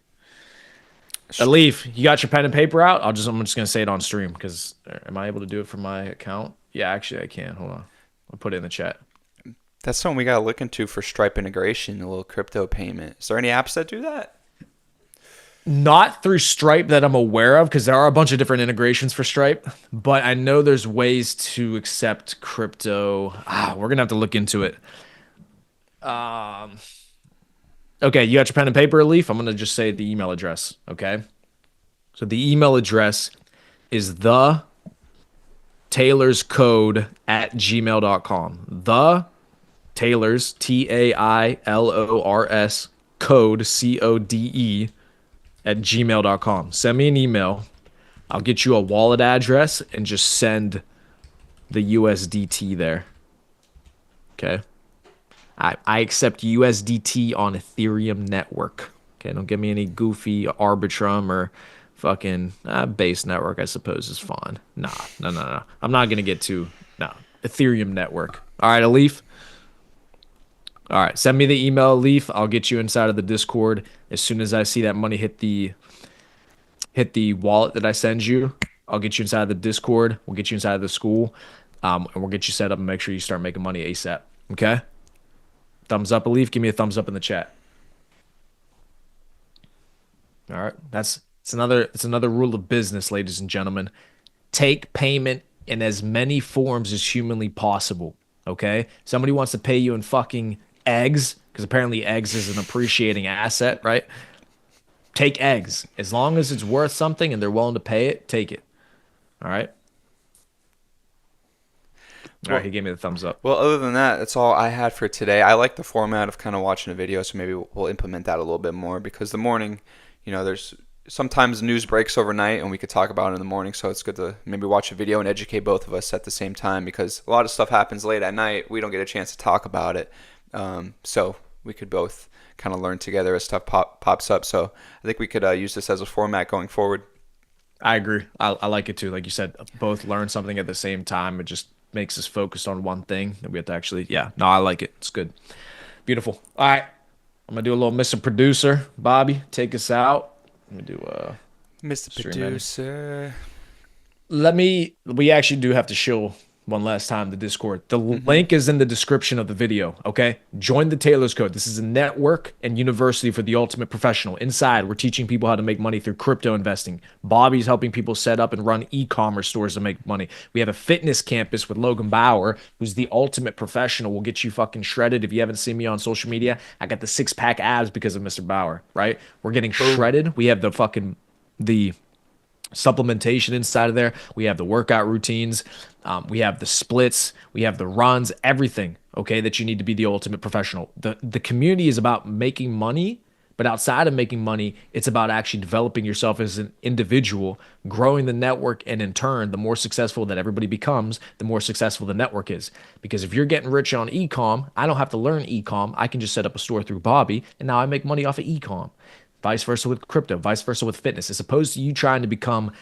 Alif, you got your pen and paper out? I'm just gonna say it on stream because am I able to do it from my account? Yeah, actually I can. Hold on. I'll put it in the chat. That's something we gotta look into for Stripe integration, a little crypto payment. Is there any apps that do that? Not through Stripe that I'm aware of, because there are a bunch of different integrations for Stripe, but I know there's ways to accept crypto. We're gonna have to look into it. Okay, you got your pen and paper, Leaf? I'm gonna just say the email address. Okay, so the email address is the Taylor's code at gmail.com. The Taylor's TAILORS code CODE at gmail.com. Send me an email. I'll get you a wallet address and just send the USDT there. Okay. I accept USDT on Ethereum network. Okay. Don't give me any goofy Arbitrum or fucking base network, I suppose is fine. No. I'm not going to get to Ethereum network. All right, Alif. All right, send me the email, Leaf. I'll get you inside of the Discord as soon as I see that money hit the wallet that I send you. I'll get you inside of the Discord. We'll get you inside of the school, and we'll get you set up and make sure you start making money ASAP. Okay? Thumbs up, Leaf. Give me a thumbs up in the chat. All right, it's another rule of business, ladies and gentlemen. Take payment in as many forms as humanly possible. Okay? Somebody wants to pay you in fucking eggs, because apparently eggs is an appreciating asset, right? Take eggs. As long as it's worth something and they're willing to pay it, take it. All right? All right, he gave me the thumbs up. Well, other than that, that's all I had for today. I like the format of kind of watching a video, so maybe we'll implement that a little bit more, because the morning, there's sometimes news breaks overnight and we could talk about it in the morning, so it's good to maybe watch a video and educate both of us at the same time, because a lot of stuff happens late at night. We don't get a chance to talk about it. So we could both kind of learn together as stuff pops up. So I think we could use this as a format going forward. I agree. I like it too. Like you said, both learn something at the same time. It just makes us focused on one thing. And we have to actually, I like it. It's good. Beautiful. All right. I'm going to do a little Mr. Producer. Bobby, take us out. Let me do Mr. Producer. We actually do have to shill one last time, the Discord. The link is in the description of the video, okay? Join the Taylor's Code. This is a network and university for the ultimate professional. Inside, we're teaching people how to make money through crypto investing. Bobby's helping people set up and run e-commerce stores to make money. We have a fitness campus with Logan Bauer, who's the ultimate professional. Will get you fucking shredded. If you haven't seen me on social media, I got the six-pack abs because of Mr. Bauer, right? We're getting shredded. We have the supplementation inside of there. We have the workout routines. We have the splits. We have the runs, everything, okay, that you need to be the ultimate professional. The community is about making money, but outside of making money, it's about actually developing yourself as an individual, growing the network, and in turn, the more successful that everybody becomes, the more successful the network is. Because if you're getting rich on e-com, I don't have to learn e-com. I can just set up a store through Bobby, and now I make money off of e-com. Vice versa with crypto, vice versa with fitness. As opposed to you trying to become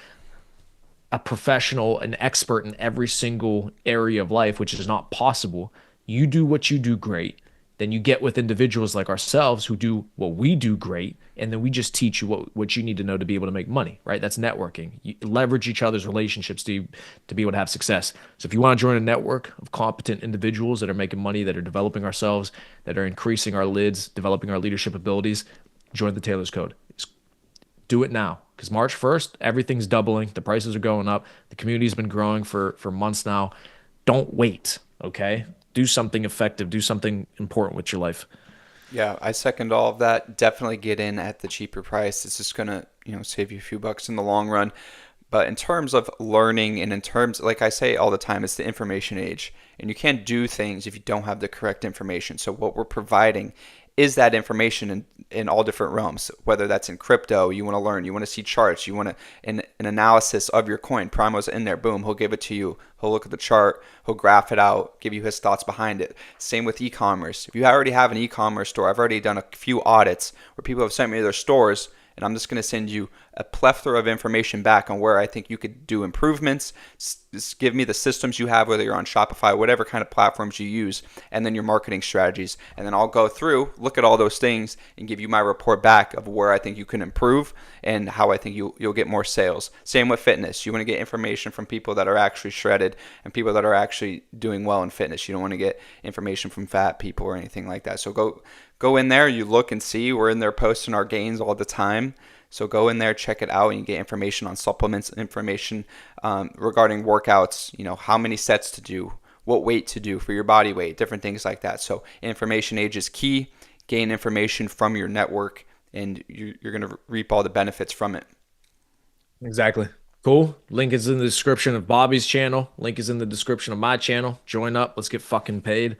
a professional, an expert in every single area of life, which is not possible. You do what you do great. Then you get with individuals like ourselves who do what we do great. And then we just teach you what you need to know to be able to make money, right? That's networking. You leverage each other's relationships to be able to have success. So if you want to join a network of competent individuals that are making money, that are developing ourselves, that are increasing our lids, developing our leadership abilities, join the Taylor's Code. Do it now, because March 1st, everything's doubling. The prices are going up. The community's been growing for months now. Don't wait, okay? Do something effective. Do something important with your life. Yeah, I second all of that. Definitely get in at the cheaper price. It's just gonna, save you a few bucks in the long run. But in terms of learning and in terms, like I say all the time, it's the information age. And you can't do things if you don't have the correct information. So what we're providing is that information in all different realms, whether that's in crypto, you want to learn, you want to see charts, you want to an analysis of your coin. Priamo's in there, boom, he'll give it to you. He'll look at the chart, he'll graph it out, give you his thoughts behind it. Same with e-commerce. If you already have an e-commerce store, I've already done a few audits where people have sent me their stores, and I'm just going to send you a plethora of information back on where I think you could do improvements. Just give me the systems you have, whether you're on Shopify, whatever kind of platforms you use, and then your marketing strategies. And then I'll go through, look at all those things, and give you my report back of where I think you can improve and how I think you'll get more sales. Same with fitness. You want to get information from people that are actually shredded and people that are actually doing well in fitness. You don't want to get information from fat people or anything like that. So go in there, you look and see. We're in there posting our gains all the time. So go in there, check it out, and you get information on supplements, information regarding workouts, how many sets to do, what weight to do for your body weight, different things like that. So information age is key. Gain information from your network, and you're going to reap all the benefits from it. Exactly. Cool. Link is in the description of Bobby's channel. Link is in the description of my channel. Join up. Let's get fucking paid.